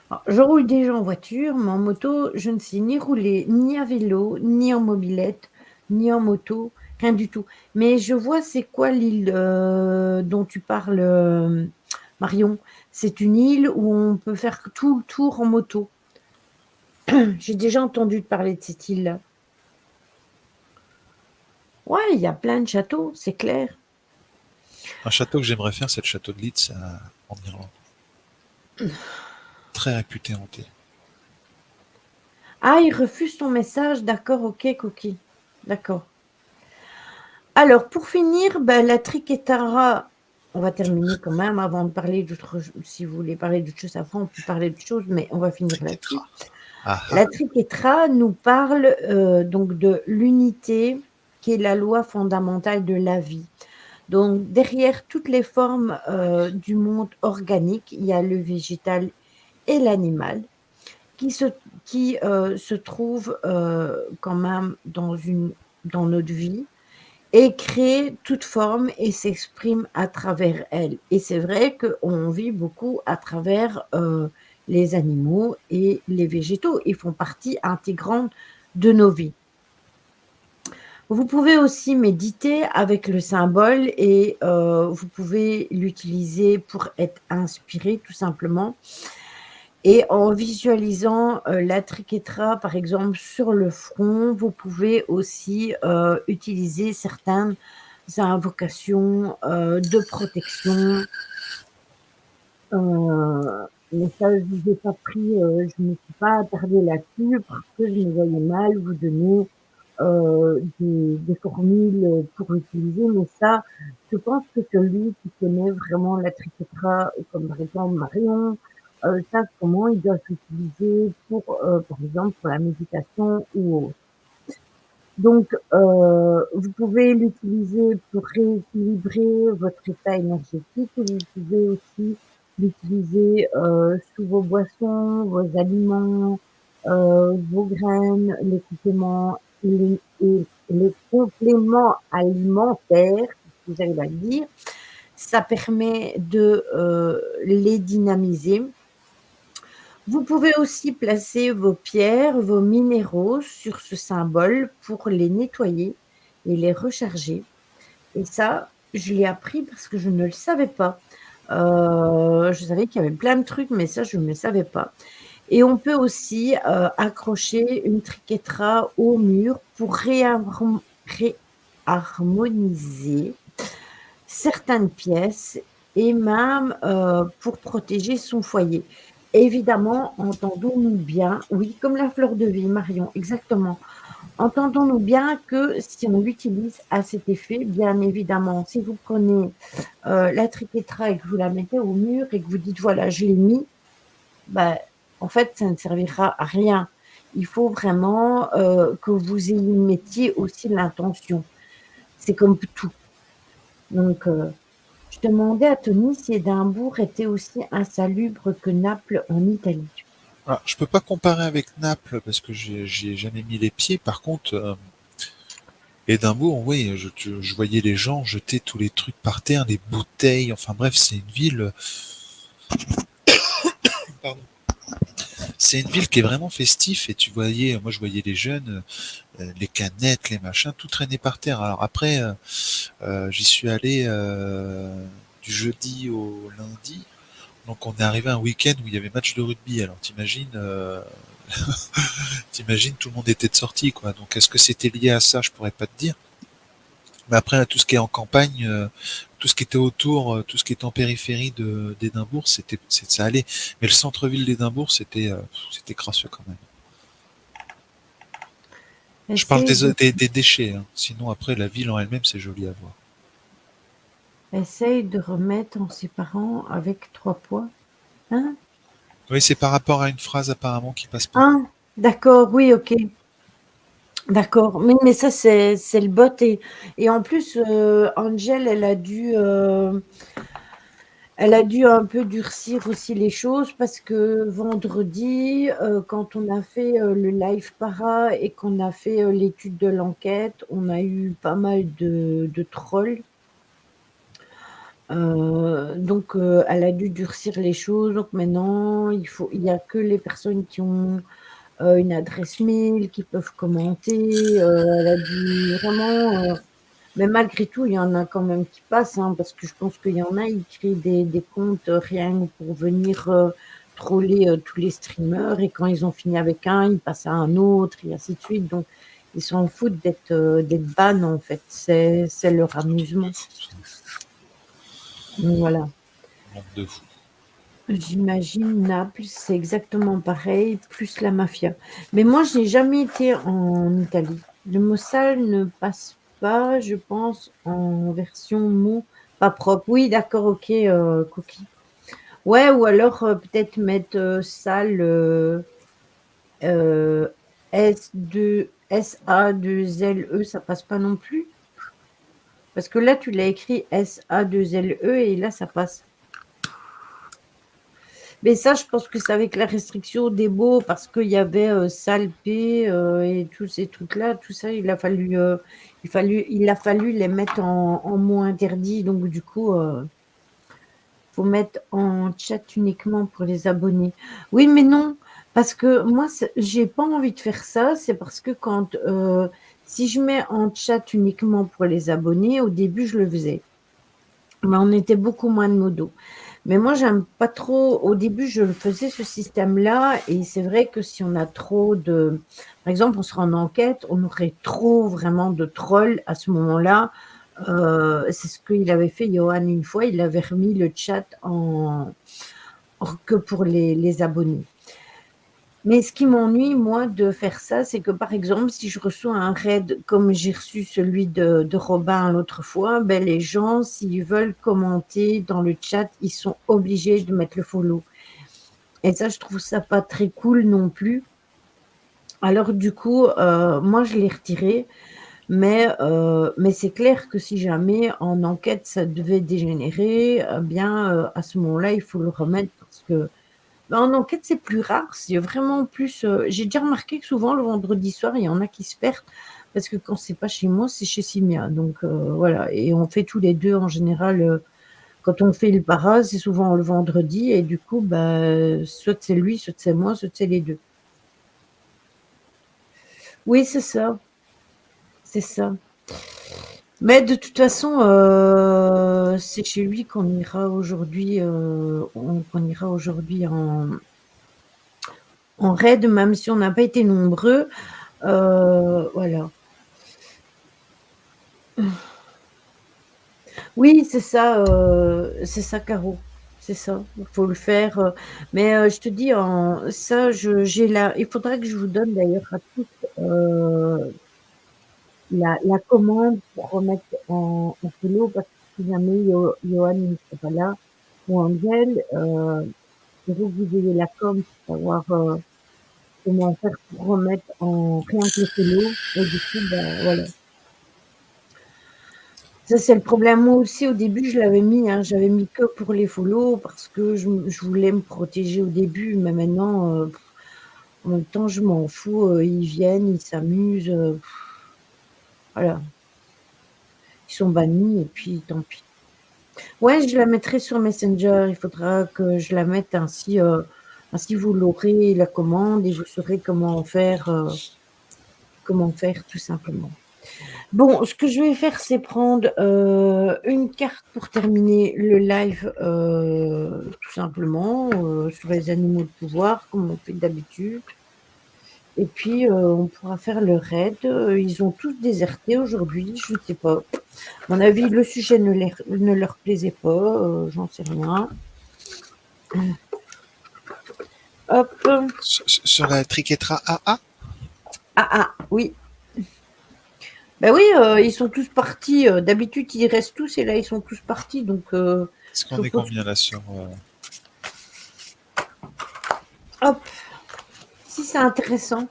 Alors, je roule déjà en voiture, mais en moto, je ne sais ni rouler, ni à vélo, ni en mobilette, ni en moto, rien du tout. Mais je vois c'est quoi l'île dont tu parles, Marion. C'est une île où on peut faire tout le tour en moto. J'ai déjà entendu parler de cette île-là. Ouais, il y a plein de châteaux, c'est clair. Un château que j'aimerais faire, c'est le château de Leeds en Irlande. Très réputé hanté. Ah, il refuse ton message, d'accord, ok, Cookie. D'accord. Alors, pour finir, ben, la triquetara, on va terminer quand même avant de parler d'autres choses. Si vous voulez parler d'autre chose avant, on peut parler d'autre chose, mais on va finir là-dessus. Triquetra. Ah La ah. triquetra nous parle donc de l'unité qui est la loi fondamentale de la vie. Donc, derrière toutes les formes du monde organique, il y a le végétal et l'animal qui se, qui se trouvent quand même dans notre vie et crée toute forme et s'exprime à travers elle. Et c'est vrai qu'on vit beaucoup à travers les animaux et les végétaux. Ils font partie intégrante de nos vies. Vous pouvez aussi méditer avec le symbole et vous pouvez l'utiliser pour être inspiré tout simplement. Et en visualisant la triquetra, par exemple, sur le front, vous pouvez aussi utiliser certaines invocations de protection. Mais ça, je vous ai pas pris, je ne me suis pas attardée là-dessus parce que je me voyais mal vous donner des formules pour utiliser. Mais ça, je pense que celui qui connaît vraiment la triquetra, comme par exemple Marion, savent comment ils doivent l'utiliser pour, par exemple, pour la méditation ou autre. Donc, vous pouvez l'utiliser pour rééquilibrer votre état énergétique. Vous pouvez aussi l'utiliser sous vos boissons, vos aliments, vos graines, les compléments alimentaires, si vous arrivez à le dire. Ça permet de les dynamiser. Vous pouvez aussi placer vos pierres, vos minéraux sur ce symbole pour les nettoyer et les recharger. Et ça, je l'ai appris parce que je ne le savais pas. Je savais qu'il y avait plein de trucs, mais ça, je ne le savais pas. Et on peut aussi accrocher une triquetra au mur pour réharmoniser certaines pièces et même pour protéger son foyer. Évidemment, entendons-nous bien, oui, comme la fleur de vie, Marion, exactement. Entendons-nous bien que si on l'utilise à cet effet, bien évidemment, si vous prenez la triquetra et que vous la mettez au mur et que vous dites voilà, je l'ai mis, bah, en fait, ça ne servira à rien. Il faut vraiment que vous y mettiez aussi l'intention. C'est comme tout. Donc, je demandais à Tony si Édimbourg était aussi insalubre que Naples en Italie. Alors, je peux pas comparer avec Naples parce que j'y ai jamais mis les pieds. Par contre, Édimbourg, oui, je voyais les gens jeter tous les trucs par terre, les bouteilles. Enfin bref, c'est une ville. Pardon. C'est une ville qui est vraiment festif et tu voyais, moi je voyais les jeunes, les canettes, les machins, tout traîner par terre. Alors après, j'y suis allé du jeudi au lundi. Donc on est arrivé à un week-end où il y avait match de rugby. Alors t'imagines tout le monde était de sortie quoi. Donc est-ce que c'était lié à ça? Je pourrais pas te dire. Mais après tout ce qui est en campagne, tout ce qui était autour, tout ce qui était en périphérie d'Édimbourg, ça allait. Mais le centre-ville d'Édimbourg, c'était crasseux quand même. Je parle Essaye de, des déchets, hein. Sinon après la ville en elle-même c'est joli à voir. essaye de remettre en séparant avec 3 poids. Hein? Oui, c'est par rapport à une phrase apparemment qui passe pas. Ah, d'accord, oui, ok. D'accord. Mais ça, c'est le bot. Et en plus, Angel, elle a dû un peu durcir aussi les choses parce que vendredi, quand on a fait le live para et qu'on a fait l'étude de l'enquête, on a eu pas mal de trolls. Donc, elle a dû durcir les choses. Donc maintenant, il y a que les personnes qui ont une adresse mail qui peuvent commenter. Elle a dû vraiment. Mais malgré tout, il y en a quand même qui passent, hein, parce que je pense qu'il y en a, ils créent des comptes rien que pour venir troller tous les streamers. Et quand ils ont fini avec un, ils passent à un autre, et ainsi de suite. Donc, ils s'en foutent d'être ban, en fait. C'est leur amusement. Donc, voilà. Monde de fou. J'imagine Naples, c'est exactement pareil, plus la mafia. Mais moi, je n'ai jamais été en Italie. Le mot sale ne passe pas, je pense, en version mot pas propre. Oui, d'accord, ok, Cookie. Ouais, ou alors peut-être mettre sale euh, S-A-2-L-E, ça passe pas non plus. Parce que là, tu l'as écrit S-A-2-L-E et là, ça passe. Mais ça, je pense que c'est avec la restriction des mots, parce qu'il y avait Salpé et tous ces trucs-là, tout ça, il a fallu les mettre en mots interdits. Donc, du coup, faut mettre en chat uniquement pour les abonnés. Oui, mais non, parce que moi, j'ai pas envie de faire ça. C'est parce que si je mets en chat uniquement pour les abonnés, au début, je le faisais. Mais on était beaucoup moins de modos. Mais moi, j'aime pas trop. Au début, je le faisais ce système-là, et c'est vrai que si on a trop de, par exemple, on sera en enquête, on aurait trop vraiment de trolls à ce moment-là. C'est ce qu'il avait fait, Johan, une fois. Il avait remis le chat que pour les abonnés. Mais ce qui m'ennuie, moi, de faire ça, c'est que, par exemple, si je reçois un raid comme j'ai reçu celui de Robin l'autre fois, ben, les gens, s'ils veulent commenter dans le chat, ils sont obligés de mettre le follow. Et ça, je trouve ça pas très cool non plus. Alors, du coup, moi, je l'ai retiré. Mais c'est clair que si jamais en enquête, ça devait dégénérer, bien, à ce moment-là, il faut le remettre, parce que en enquête, c'est plus rare. C'est vraiment plus. J'ai déjà remarqué que souvent, le vendredi soir, il y en a qui se perdent, parce que quand c'est pas chez moi, c'est chez Simia. Donc voilà. Et on fait tous les deux en général. Quand on fait le para, c'est souvent le vendredi. Et du coup, bah, soit c'est lui, soit c'est moi, soit c'est les deux. Oui, c'est ça. C'est ça. Mais de toute façon, c'est chez lui qu'on ira aujourd'hui. Qu'on ira aujourd'hui en raid, même si on n'a pas été nombreux. Voilà. Oui, c'est ça, Caro. C'est ça. Il faut le faire. Mais je te dis, ça, j'ai il faudra que je vous donne d'ailleurs à tous la commande pour remettre en solo, parce que si jamais Johan ne serait pas là, ou Angel, il faut que vous ayez la com pour savoir comment faire pour remettre en rien que le solo. Et du coup, ben, voilà. Ça, c'est le problème. Moi aussi, au début, je l'avais mis, hein, j'avais mis que pour les follow, parce que je voulais me protéger au début. Mais maintenant, en même temps, je m'en fous. Ils viennent, ils s'amusent. Voilà. Ils sont bannis, et puis tant pis. Ouais, je la mettrai sur Messenger. Il faudra que je la mette ainsi. Ainsi, vous l'aurez, la commande, et vous saurez comment faire tout simplement. Bon, ce que je vais faire, c'est prendre une carte pour terminer le live, tout simplement, sur les animaux de pouvoir, comme on fait d'habitude. Et puis, on pourra faire le raid. Ils ont tous déserté aujourd'hui, je ne sais pas. À mon avis, le sujet ne leur plaisait pas, j'en sais rien. Hop. Sur la triquetra AA. Oui. Ben oui, ils sont tous partis. D'habitude, ils restent tous, et là, ils sont tous partis. Donc, Est-ce qu'on est combien là sur hop. Si c'est intéressant.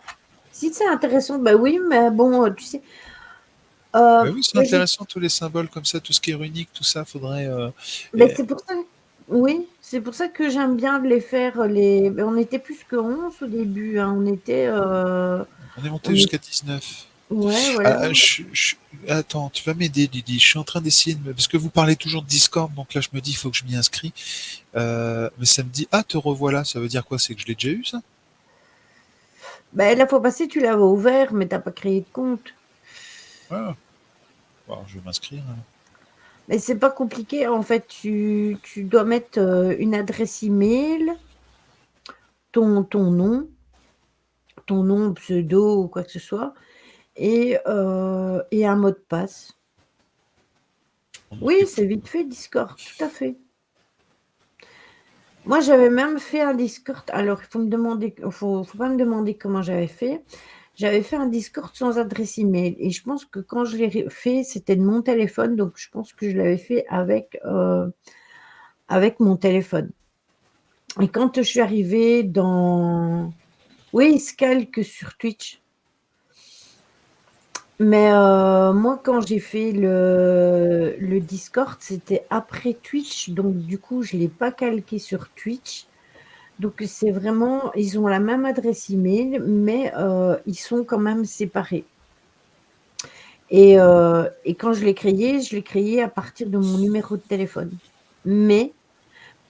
Si c'est intéressant, bah oui, mais bon, tu sais. Ben oui, c'est intéressant, tous les symboles comme ça, tout ce qui est runique, tout ça, faudrait. C'est pour ça. Oui, c'est pour ça que j'aime bien de les faire. On était plus que 11 au début. Hein. On est monté On est... jusqu'à 19. Ouais, voilà. Attends, tu vas m'aider, Lydie. Je suis en train d'essayer parce que vous parlez toujours de Discord, donc là je me dis il faut que je m'y inscris. Mais ça me dit te revoilà. Ça veut dire quoi? C'est que je l'ai déjà eu, ça? La fois passée, tu l'avais ouvert, mais t'as pas créé de compte. Ah. Bon, je vais m'inscrire. Hein. Mais c'est pas compliqué. En fait, tu dois mettre une adresse email, ton nom, pseudo ou quoi que ce soit, et un mot de passe. Oui, c'est vite fait, Discord, tout à fait. Moi, j'avais même fait un Discord. Alors, il faut pas me demander comment j'avais fait. J'avais fait un Discord sans adresse email. Et je pense que quand je l'ai fait, c'était de mon téléphone. Donc, je pense que je l'avais fait avec mon téléphone. Et quand je suis arrivée dans... Oui, il se calque sur Twitch. Mais moi, quand j'ai fait le Discord, c'était après Twitch. Donc, du coup, je ne l'ai pas calqué sur Twitch. Donc c'est vraiment ils ont la même adresse email, mais ils sont quand même séparés et quand je l'ai créé à partir de mon numéro de téléphone. Mais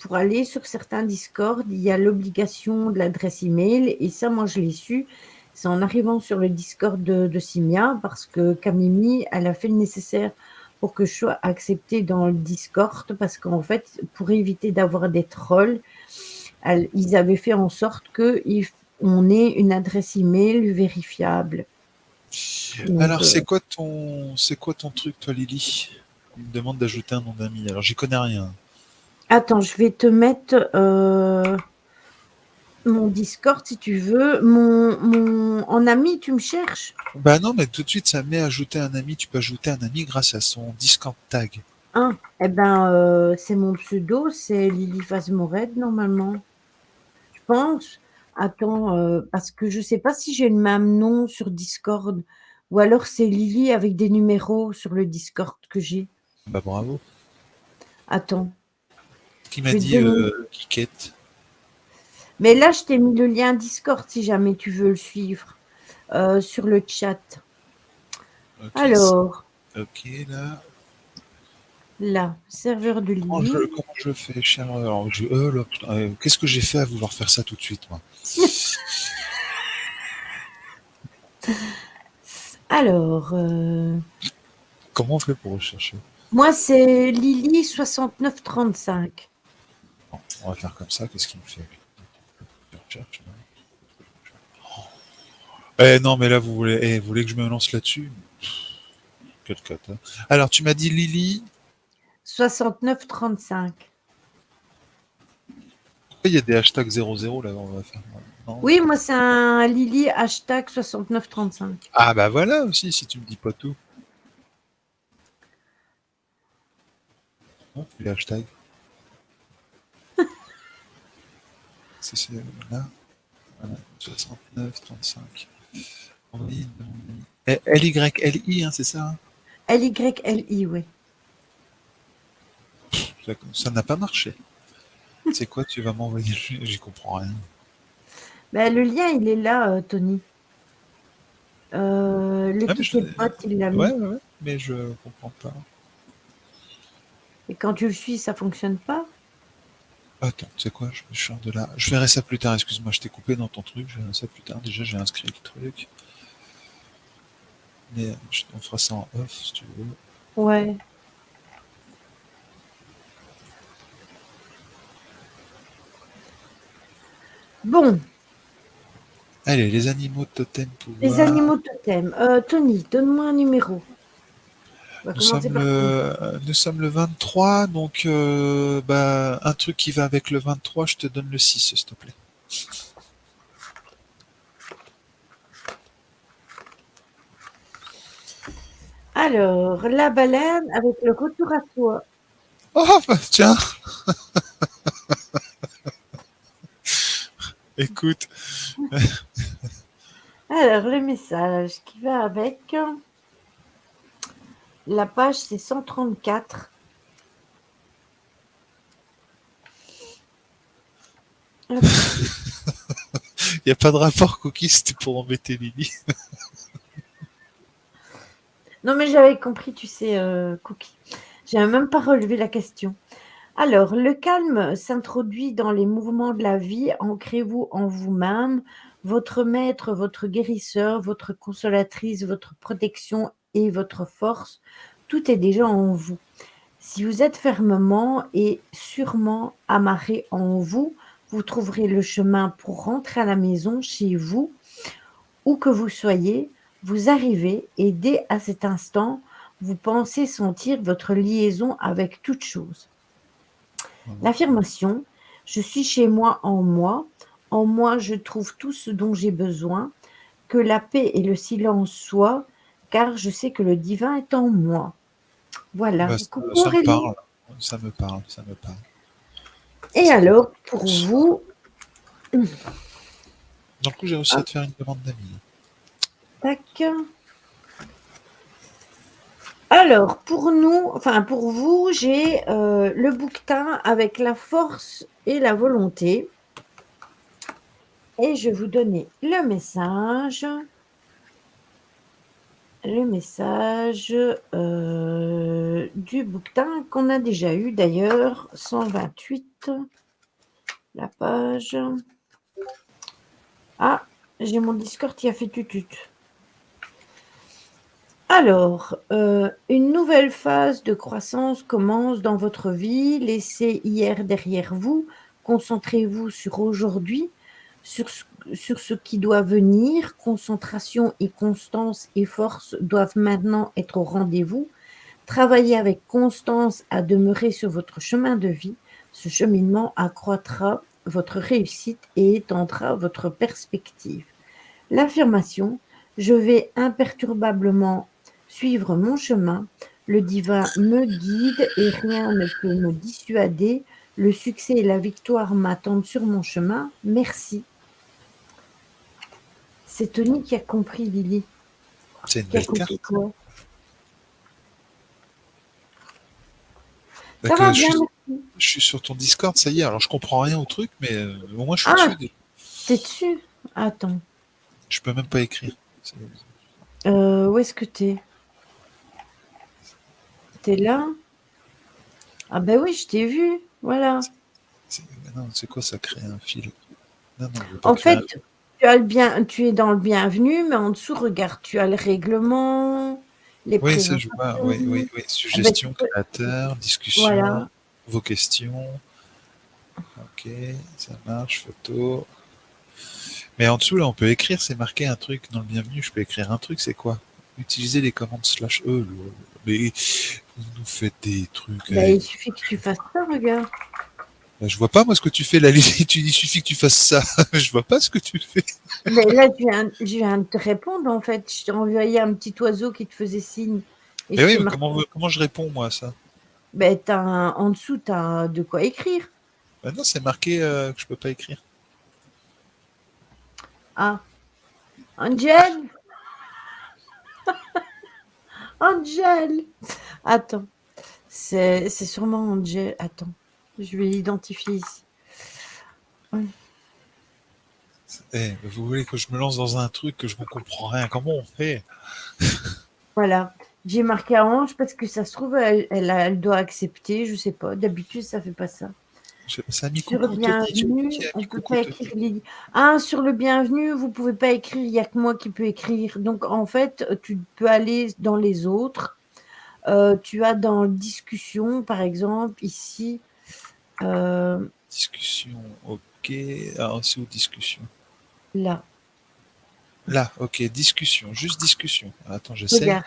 pour aller sur certains Discord, il y a l'obligation de l'adresse email et ça, moi, je l'ai su. C'est en arrivant sur le Discord de Simia parce que Camimi, elle a fait le nécessaire pour que je sois acceptée dans le Discord parce qu'en fait, pour éviter d'avoir des trolls, ils avaient fait en sorte qu'on ait une adresse email vérifiable. Donc, Alors, c'est quoi ton truc, toi, Lily? Il me demande d'ajouter un nom d'ami. Alors, j'y connais rien. attends, je vais te mettre mon Discord si tu veux. En ami, tu me cherches? Bah non, mais tout de suite, ça met ajouter un ami. Tu peux ajouter un ami grâce à son Discord tag. Ah, eh ben, c'est mon pseudo, c'est Lily Fazmored normalement. Je pense. Attends, parce que je sais pas si j'ai le même nom sur Discord ou alors c'est Lily avec des numéros sur le Discord que j'ai. Bah bravo. Attends, Qui je m'a vais te dit donner. Kikette? Mais là, je t'ai mis le lien Discord si jamais tu veux le suivre sur le chat. Ok, Alors, ok, là. là, serveur de Lily. Comment je fais, cher? Alors, là, putain, qu'est-ce que j'ai fait à vouloir faire ça tout de suite, moi? Alors, Comment on fait pour rechercher? moi, c'est Lily6935. Bon, on va faire comme ça. Qu'est-ce qu'il me fait? Je recherche, là. Non, mais là, vous voulez que je me lance là-dessus? Quelle cata. Alors, tu m'as dit Lily. 6935. Pourquoi il y a des hashtags 00 là? On va faire. Non. Oui, moi, c'est un Lily hashtag 6935. Ah, bah voilà aussi, si tu me dis pas tout. Hein, les hashtags. C'est là. Voilà. 69, 35. Oui, non, oui. LYLI, hein, c'est ça? Hein. LYLI, oui. Ça n'a pas marché. C'est quoi, tu vas m'envoyer? J'y comprends rien. Ben, le lien, il est là, Tony. Le Ah, mais ticket de bot, il l'a ouais, mis. ouais, ouais, mais je comprends pas. Et quand tu le suis, ça fonctionne pas. Attends, tu sais quoi, je sors de là. Je verrai ça plus tard, excuse-moi, je t'ai coupé dans ton truc, je verrai ça plus tard. Déjà, j'ai inscrit le truc. Mais on fera ça en off, si tu veux. Ouais. Bon, Allez, les animaux totem les pouvoir. animaux totems. Tony, donne-moi un numéro. On va commencer par Tony. Nous sommes le 23, donc bah, un truc qui va avec le 23, je te donne le 6, s'il te plaît. Alors, la baleine avec le retour à soi. Oh, bah, tiens, écoute. Alors, le message qui va avec. La page, c'est 134. Hop. Il n'y a pas de rapport cookie, c'était pour embêter Lily. Non, mais j'avais compris, tu sais, Cookie. J'avais même pas relevé la question. Alors, le calme s'introduit dans les mouvements de la vie. Ancrez-vous en vous-même, votre maître, votre guérisseur, votre consolatrice, votre protection et votre force. Tout est déjà en vous. Si vous êtes fermement et sûrement amarré en vous, vous trouverez le chemin pour rentrer à la maison chez vous, où que vous soyez. Vous arrivez et dès à cet instant, vous pensez sentir votre liaison avec toute chose. L'affirmation: je suis chez moi, en moi je trouve tout ce dont j'ai besoin, que la paix et le silence soient, car je sais que le divin est en moi. Voilà. Bah, Coucou ça me Aurélie. parle. Ça me parle, ça me parle. Et Ça me alors, pour vous, Dans le coup, j'ai réussi à hop, te faire une demande d'amis. tac. Alors, pour nous, enfin pour vous, j'ai le bouquetin avec la force et la volonté. et je vais vous donner le message du bouquetin qu'on a déjà eu d'ailleurs, 128, la page. Ah, j'ai mon Discord qui a fait tutut. Alors, une nouvelle phase de croissance commence dans votre vie. Laissez hier derrière vous. Concentrez-vous sur aujourd'hui, sur ce qui doit venir. Concentration et constance et force doivent maintenant être au rendez-vous. Travaillez avec constance à demeurer sur votre chemin de vie. Ce cheminement accroîtra votre réussite et étendra votre perspective. L'affirmation: je vais imperturbablement suivre mon chemin, le divin me guide et rien ne peut me dissuader, le succès et la victoire m'attendent sur mon chemin, merci. C'est Tony qui a compris, Lily. C'est une Qui a belle compris carte. quoi? Ça Donc, va bien, merci. je suis sur ton Discord, ça y est. Alors, je comprends rien au truc, mais au moins, je suis Ah, dessus. Déjà. t'es dessus? Attends. Je peux même pas écrire. Où est-ce que t'es? T'es là? Ah ben oui, je t'ai vu. Voilà. C'est- non, c'est quoi ça, créer un fil? Non, non, je veux pas En créer un fait, fil. tu es dans le bienvenu, mais en dessous, regarde, tu as le règlement, les Oui, ça, je vois. Oui, oui, présentations. oui. Ah ben, tu Suggestion, peux, créateur, discussion, voilà. vos questions. Ok, ça marche, photo. Mais en dessous, là, on peut écrire, c'est marqué un truc. Dans le bienvenu, je peux écrire un truc, c'est quoi? Utiliser les commandes slash E. Mais vous nous faites des trucs Ben, il avec. suffit que tu fasses ça, regarde. Ben, je vois pas, moi, ce que tu fais, la Lily. Tu dis, il suffit que tu fasses ça. Je vois pas ce que tu fais. Mais là, je viens de te répondre, en fait. Je t'ai envoyé un petit oiseau qui te faisait signe. Et Mais je oui, t'ai mais marqué. comment je réponds, moi, à ça? Ben, en dessous, tu as de quoi écrire. Ben non, c'est marqué que je peux pas écrire. Ah, Angel, Angel. Attends, c'est sûrement Angel. Attends, je vais l'identifier ici. Eh, vous voulez que je me lance dans un truc que je ne comprends rien? Comment on fait? Voilà. J'ai marqué Ange parce que ça se trouve, elle doit accepter. Je sais pas. D'habitude, ça fait pas ça. Ça a mis Sur le coucou Tony. bienvenu, Qui a on mis peut coucou pas Tony? écrire Lily. Ah, sur le bienvenu, vous pouvez pas écrire, il y a que moi qui peux écrire. Donc, en fait, tu peux aller dans les autres. Tu as dans discussion, par exemple, ici, euh, Discussion, ok. Alors, c'est où discussion? là. Là, ok, discussion, juste discussion. Attends, j'essaye. Regarde.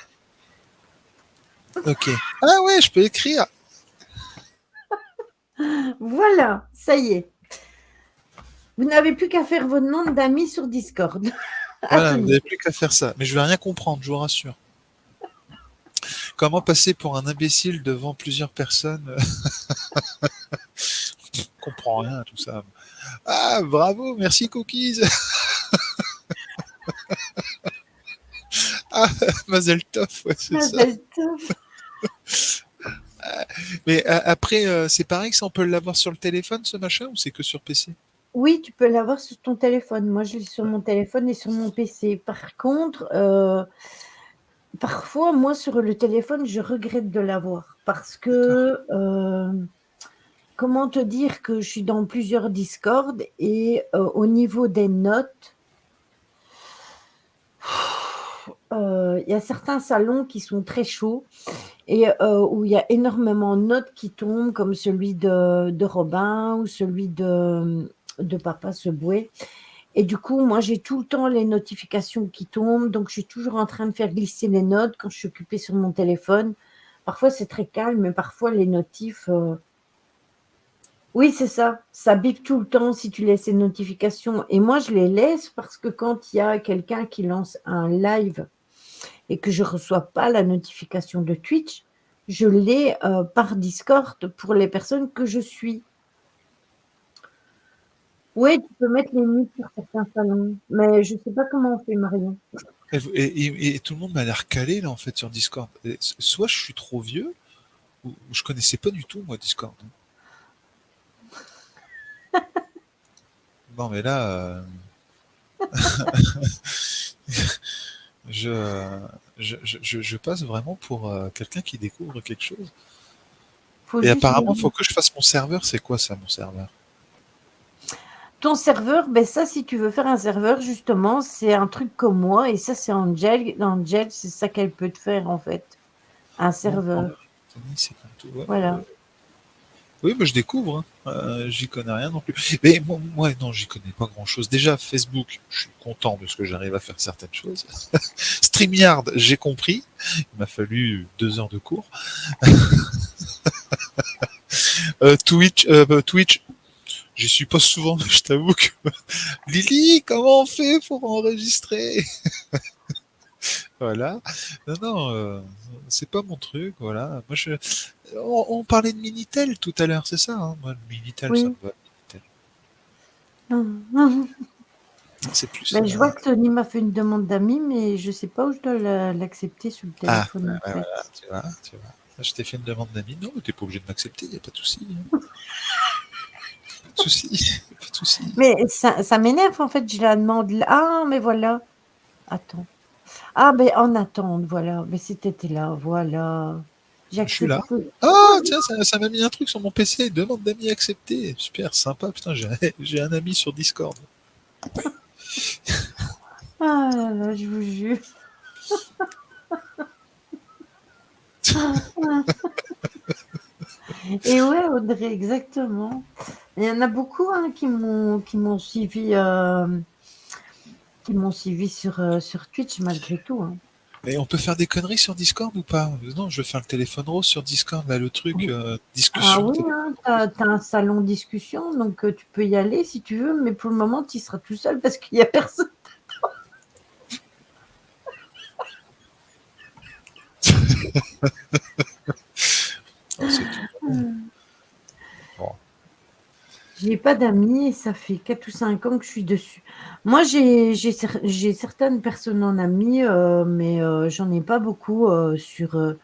Ok. Ah ouais, je peux écrire. Voilà, ça y est. Vous n'avez plus qu'à faire votre nom d'amis sur Discord. À Voilà, vous Tony. n'avez plus qu'à faire ça. Mais je vais rien comprendre, je vous rassure. Comment passer pour un imbécile devant plusieurs personnes? Je comprends rien à tout ça. Ah, bravo, merci Cookies. Ah, Mazel Tov, ouais, c'est ça. Mazel tov. Mais après, c'est pareil que ça, on peut l'avoir sur le téléphone, ce machin, ou c'est que sur PC? Oui, tu peux l'avoir sur ton téléphone. Moi, je l'ai sur mon téléphone et sur mon PC. Par contre, parfois, moi, sur le téléphone, je regrette de l'avoir parce D'accord. que, comment te dire que je suis dans plusieurs Discord et au niveau des notes, il y a certains salons qui sont très chauds et où il y a énormément de notes qui tombent, comme celui de Robin ou celui de Papa Seboué. Et du coup, moi, j'ai tout le temps les notifications qui tombent, donc je suis toujours en train de faire glisser les notes quand je suis occupée sur mon téléphone. Parfois, c'est très calme, mais parfois, les notifs. Oui, c'est ça. Ça bip tout le temps si tu laisses les notifications. Et moi, je les laisse parce que quand il y a quelqu'un qui lance un live et que je ne reçois pas la notification de Twitch, je l'ai par Discord pour les personnes que je suis. Oui, tu peux mettre les mutes sur certains salons, mais je ne sais pas comment on fait, Marion. Et tout le monde m'a l'air calé, là, en fait, sur Discord. Et soit je suis trop vieux, ou je connaissais pas du tout, moi, Discord. Non, mais là, Je, je passe vraiment pour quelqu'un qui découvre quelque chose. Faut Et juste apparemment, il venir. faut que je fasse mon serveur. C'est quoi ça, mon serveur? Ton serveur, ben ça, si tu veux faire un serveur, justement, c'est un truc comme moi, et ça, c'est Angel. Angel, c'est ça qu'elle peut te faire, en fait. Un Bon, serveur. c'est comme tout. Ouais. Voilà. Oui, mais je découvre. Hein. J'y connais rien non plus. Mais moi, non, j'y connais pas grand-chose. Déjà, Facebook, je suis content de ce que j'arrive à faire certaines choses. StreamYard, j'ai compris. Il m'a fallu 2 heures de cours. Twitch, j'y suis pas souvent, mais je t'avoue que Lily, comment on fait pour enregistrer? Voilà. Non, non, c'est pas mon truc. Voilà. Moi, on parlait de Minitel tout à l'heure, c'est ça, hein. Moi, le Minitel, ça me Oui. va. Minitel. Ben, C'est plus. je vois que Tony m'a fait une demande d'amis, mais je sais pas où je dois l'accepter sur le Ah, téléphone, en ouais, fait. voilà, tu vois. Je t'ai fait une demande d'amis. Non, t'es pas obligé de m'accepter, y a pas de souci. Hein. Pas de souci, pas de souci. Mais ça m'énerve, en fait, je la demande. Ah, mais voilà. Attends. Ah, ben en attente, voilà. Mais c'était là, voilà. Je suis là. J'accepte. Ah, tiens, ça m'a mis un truc sur mon PC. Demande d'amis acceptée. Super, sympa. Putain, j'ai un ami sur Discord. Ah là là, je vous jure. Et ouais, Audrey, exactement. Il y en a beaucoup hein, qui m'ont suivi sur Twitch malgré tout. Hein. Mais on peut faire des conneries sur Discord ou pas? Non, je veux faire le téléphone rose sur Discord, là, le truc, Ah discussion. oui, hein, t'as un salon discussion, donc tu peux y aller si tu veux, mais pour le moment, tu seras tout seul parce qu'il n'y a personne. Oh, c'est tout. Bon. J'ai pas d'amis et ça fait 4 ou 5 ans que je suis dessus. Moi, j'ai certaines personnes en amis, mais j'en ai pas beaucoup sur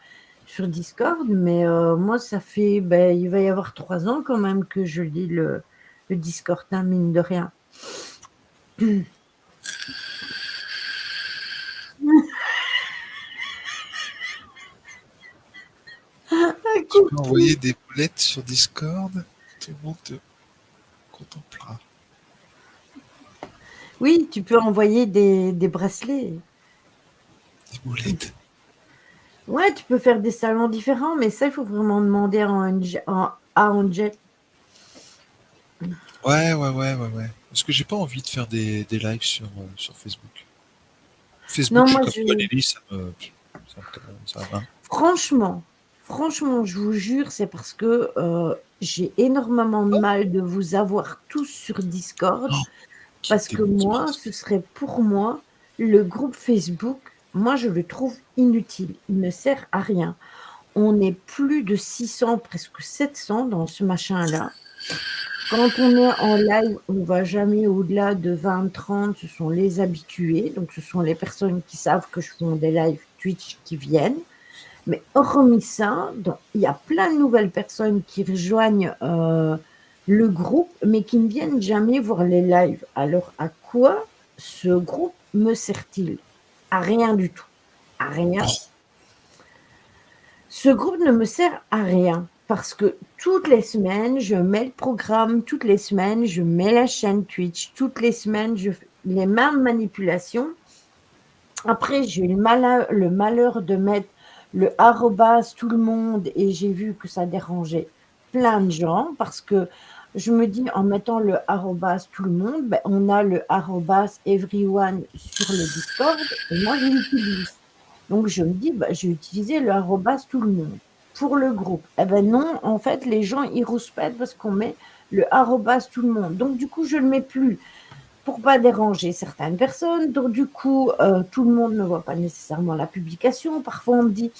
Discord. Mais moi, ça fait, ben, il va y avoir 3 ans quand même que je lis le Discord, hein, mine de rien. Tu peux envoyer des boulettes sur Discord, tout le monde te contemplera. Oui, tu peux envoyer des bracelets. Des boulettes. Ouais, tu peux faire des salons différents, mais ça, il faut vraiment demander à Angel. Ouais. Parce que j'ai pas envie de faire des lives sur Facebook. Facebook, Non, je suis moi, comme toi, Lily, ça va. franchement, je vous jure, c'est parce que j'ai énormément de mal de vous avoir tous sur Discord, Oh, qui parce que moi, démonte. ce serait pour moi, le groupe Facebook, moi, je le trouve inutile. Il ne sert à rien. On est plus de 600, presque 700 dans ce machin-là. Quand on est en live, on ne va jamais au-delà de 20-30, ce sont les habitués, donc ce sont les personnes qui savent que je fais des lives Twitch qui viennent. Mais hormis ça, il y a plein de nouvelles personnes qui rejoignent le groupe, mais qui ne viennent jamais voir les lives. Alors, à quoi ce groupe me sert-il? À rien du tout. À rien. Ce groupe ne me sert à rien parce que toutes les semaines, je mets le programme, toutes les semaines, je mets la chaîne Twitch, toutes les semaines, je fais les mêmes manipulations. Après, j'ai eu le malheur de mettre le arrobas tout le monde et j'ai vu que ça dérangeait plein de gens parce que je me dis en mettant le arrobas tout le monde, ben, on a le arrobas everyone sur le Discord et moi je l'utilise. Donc je me dis, bah, je vais utiliser le arrobas tout le monde pour le groupe. Eh ben non, en fait, les gens ils rouspètent parce qu'on met le arrobas tout le monde. Donc du coup, je ne le mets plus pour pas déranger certaines personnes. Donc du coup, tout le monde ne voit pas nécessairement la publication. Parfois, on me dit,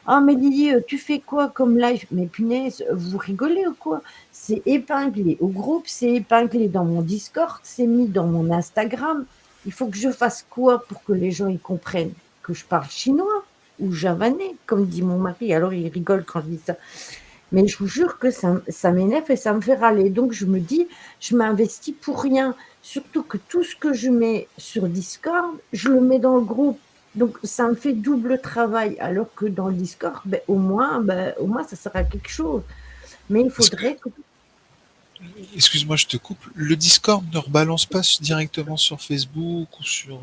ah mais Lily, tu fais quoi comme live? Mais punaise, vous rigolez ou quoi? C'est épinglé au groupe, c'est épinglé dans mon Discord, c'est mis dans mon Instagram. Il faut que je fasse quoi pour que les gens y comprennent que je parle chinois ou javanais, comme dit mon mari. Alors il rigole quand je dis ça. Mais je vous jure que ça m'énerve et ça me fait râler. Donc je me dis: «Je m'investis pour rien». Surtout que tout ce que je mets sur Discord, je le mets dans le groupe. Donc ça me fait double travail. Alors que dans le Discord, au moins ça sert à quelque chose. Mais il Parce que, faudrait que excuse-moi, je te coupe. Le Discord ne rebalance pas directement sur Facebook ou sur.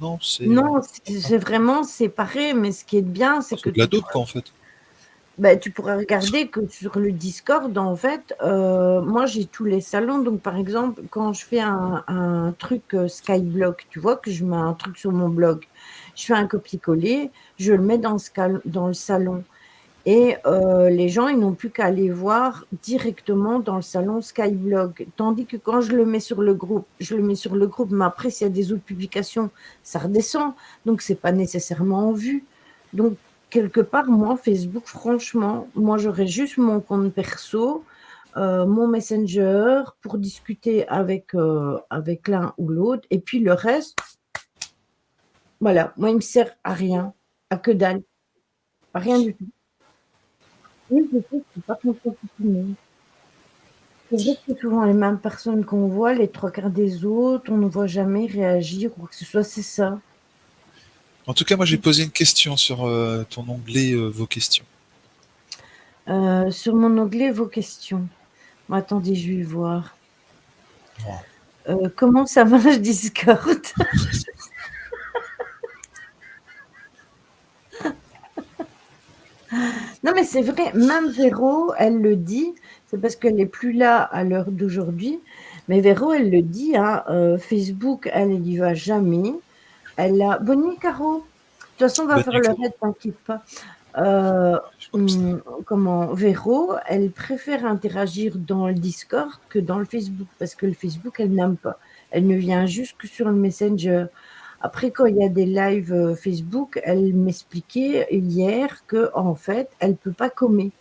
Non, c'est. non, c'est vraiment séparé, mais ce qui est bien, c'est que C'est de la dope, quoi, en fait. tu pourras regarder que sur le Discord, en fait, moi j'ai tous les salons. Donc par exemple, quand je fais un truc Skyblock, tu vois que je mets un truc sur mon blog, je fais un copier-coller, je le mets dans le salon. Et les gens, ils n'ont plus qu'à aller voir directement dans le salon Skyblog. Tandis que quand je le mets sur le groupe, mais après, s'il y a des autres publications, ça redescend. Donc, c'est pas nécessairement en vue. Donc, quelque part, moi, Facebook, franchement, moi, j'aurais juste mon compte perso, mon Messenger pour discuter avec l'un ou l'autre. Et puis le reste, voilà, moi, il me sert à rien, à que dalle, à rien du tout. Oui, je sais que c'est pas contre tout le monde. C'est vrai que c'est souvent les mêmes personnes qu'on voit, les 3 quarts des autres, on ne voit jamais réagir ou quoi que ce soit, c'est ça. En tout cas, moi, j'ai posé une question sur ton onglet vos questions. Sur mon onglet vos questions. Bon, attendez, je vais voir. Wow. Comment ça marche Discord? Non, mais c'est vrai, même Véro, elle le dit, c'est parce qu'elle est plus là à l'heure d'aujourd'hui, mais Véro, elle le dit, hein, Facebook, elle y va jamais. Elle a bonne nuit Caro. De toute façon, on va Bonne faire nuit, le Caro. raid, t'inquiète pas. Heu, Je coupe ça. comment Véro, elle préfère interagir dans le Discord que dans le Facebook parce que le Facebook, elle n'aime pas. Elle ne vient juste que sur le Messenger. Après, quand il y a des lives, Facebook, elle m'expliquait hier qu'en fait, elle peut pas commer.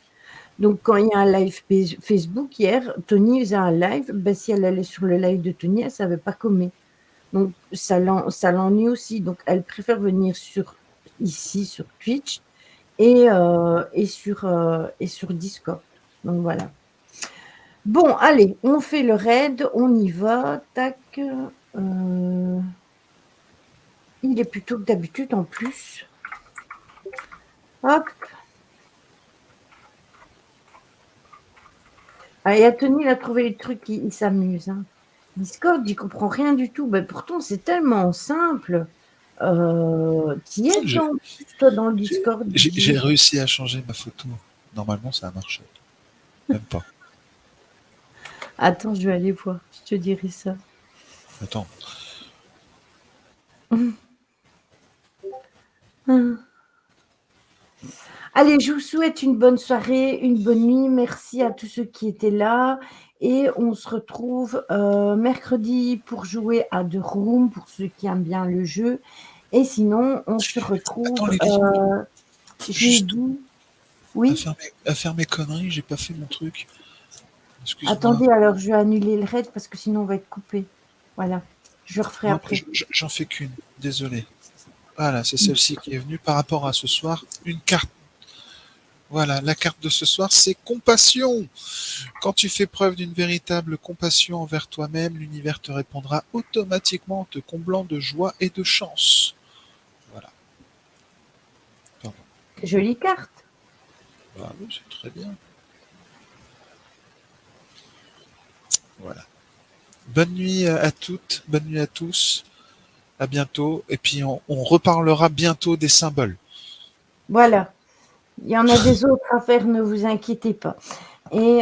Donc quand il y a un live Facebook hier, Tony faisait un live, si elle allait sur le live de Tony, elle savait pas commer. Donc ça l'ennuie aussi. Donc elle préfère venir ici sur Twitch et sur Discord. Donc voilà. Bon, allez, on fait le raid, on y va. Tac. Il est plus tôt que d'habitude en plus. Hop. Ah, et Tony, il a trouvé le truc, il s'amuse. Hein. Discord, il comprend rien du tout. Ben, pourtant, c'est tellement simple. Qui est J'ai en plus, toi, dans le Discord, j'ai Guy? réussi à changer ma photo. Normalement, ça a marché. Même pas. Attends, je vais aller voir. Je te dirai ça. Attends. Allez, je vous souhaite une bonne soirée, une bonne nuit. Merci à tous ceux qui étaient là. Et on se retrouve mercredi pour jouer à The Room, pour ceux qui aiment bien le jeu. Et sinon, on se Attends, retrouve Lily. Juste jeudi. Oui. à faire mes conneries, j'ai pas fait mon truc. Excuse-moi. Attendez, alors je vais annuler le raid parce que sinon on va être coupé. Voilà. Je le referai Non, après. j'en fais qu'une. Désolé. Voilà, c'est celle-ci qui est venue par rapport à ce soir. Une carte. Voilà, la carte de ce soir, c'est compassion. Quand tu fais preuve d'une véritable compassion envers toi-même, l'univers te répondra automatiquement en te comblant de joie et de chance. Voilà. Pardon. Jolie carte. Bah oui, c'est très bien. Voilà. Bonne nuit à toutes, bonne nuit à tous. À bientôt. Et puis on reparlera bientôt des symboles. Voilà. Il y en a des autres à faire, ne vous inquiétez pas. Et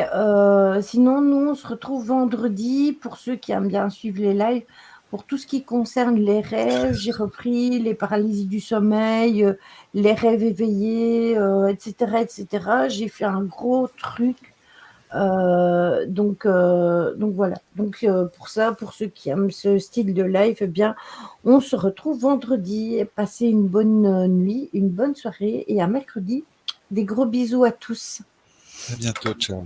sinon, nous, on se retrouve vendredi pour ceux qui aiment bien suivre les lives. Pour tout ce qui concerne les rêves, j'ai repris les paralysies du sommeil, les rêves éveillés, etc., etc. J'ai fait un gros truc. Donc voilà. Donc pour ça, pour ceux qui aiment ce style de live, eh bien, on se retrouve vendredi. Passez une bonne nuit, une bonne soirée et à mercredi. Des gros bisous à tous. À bientôt, ciao.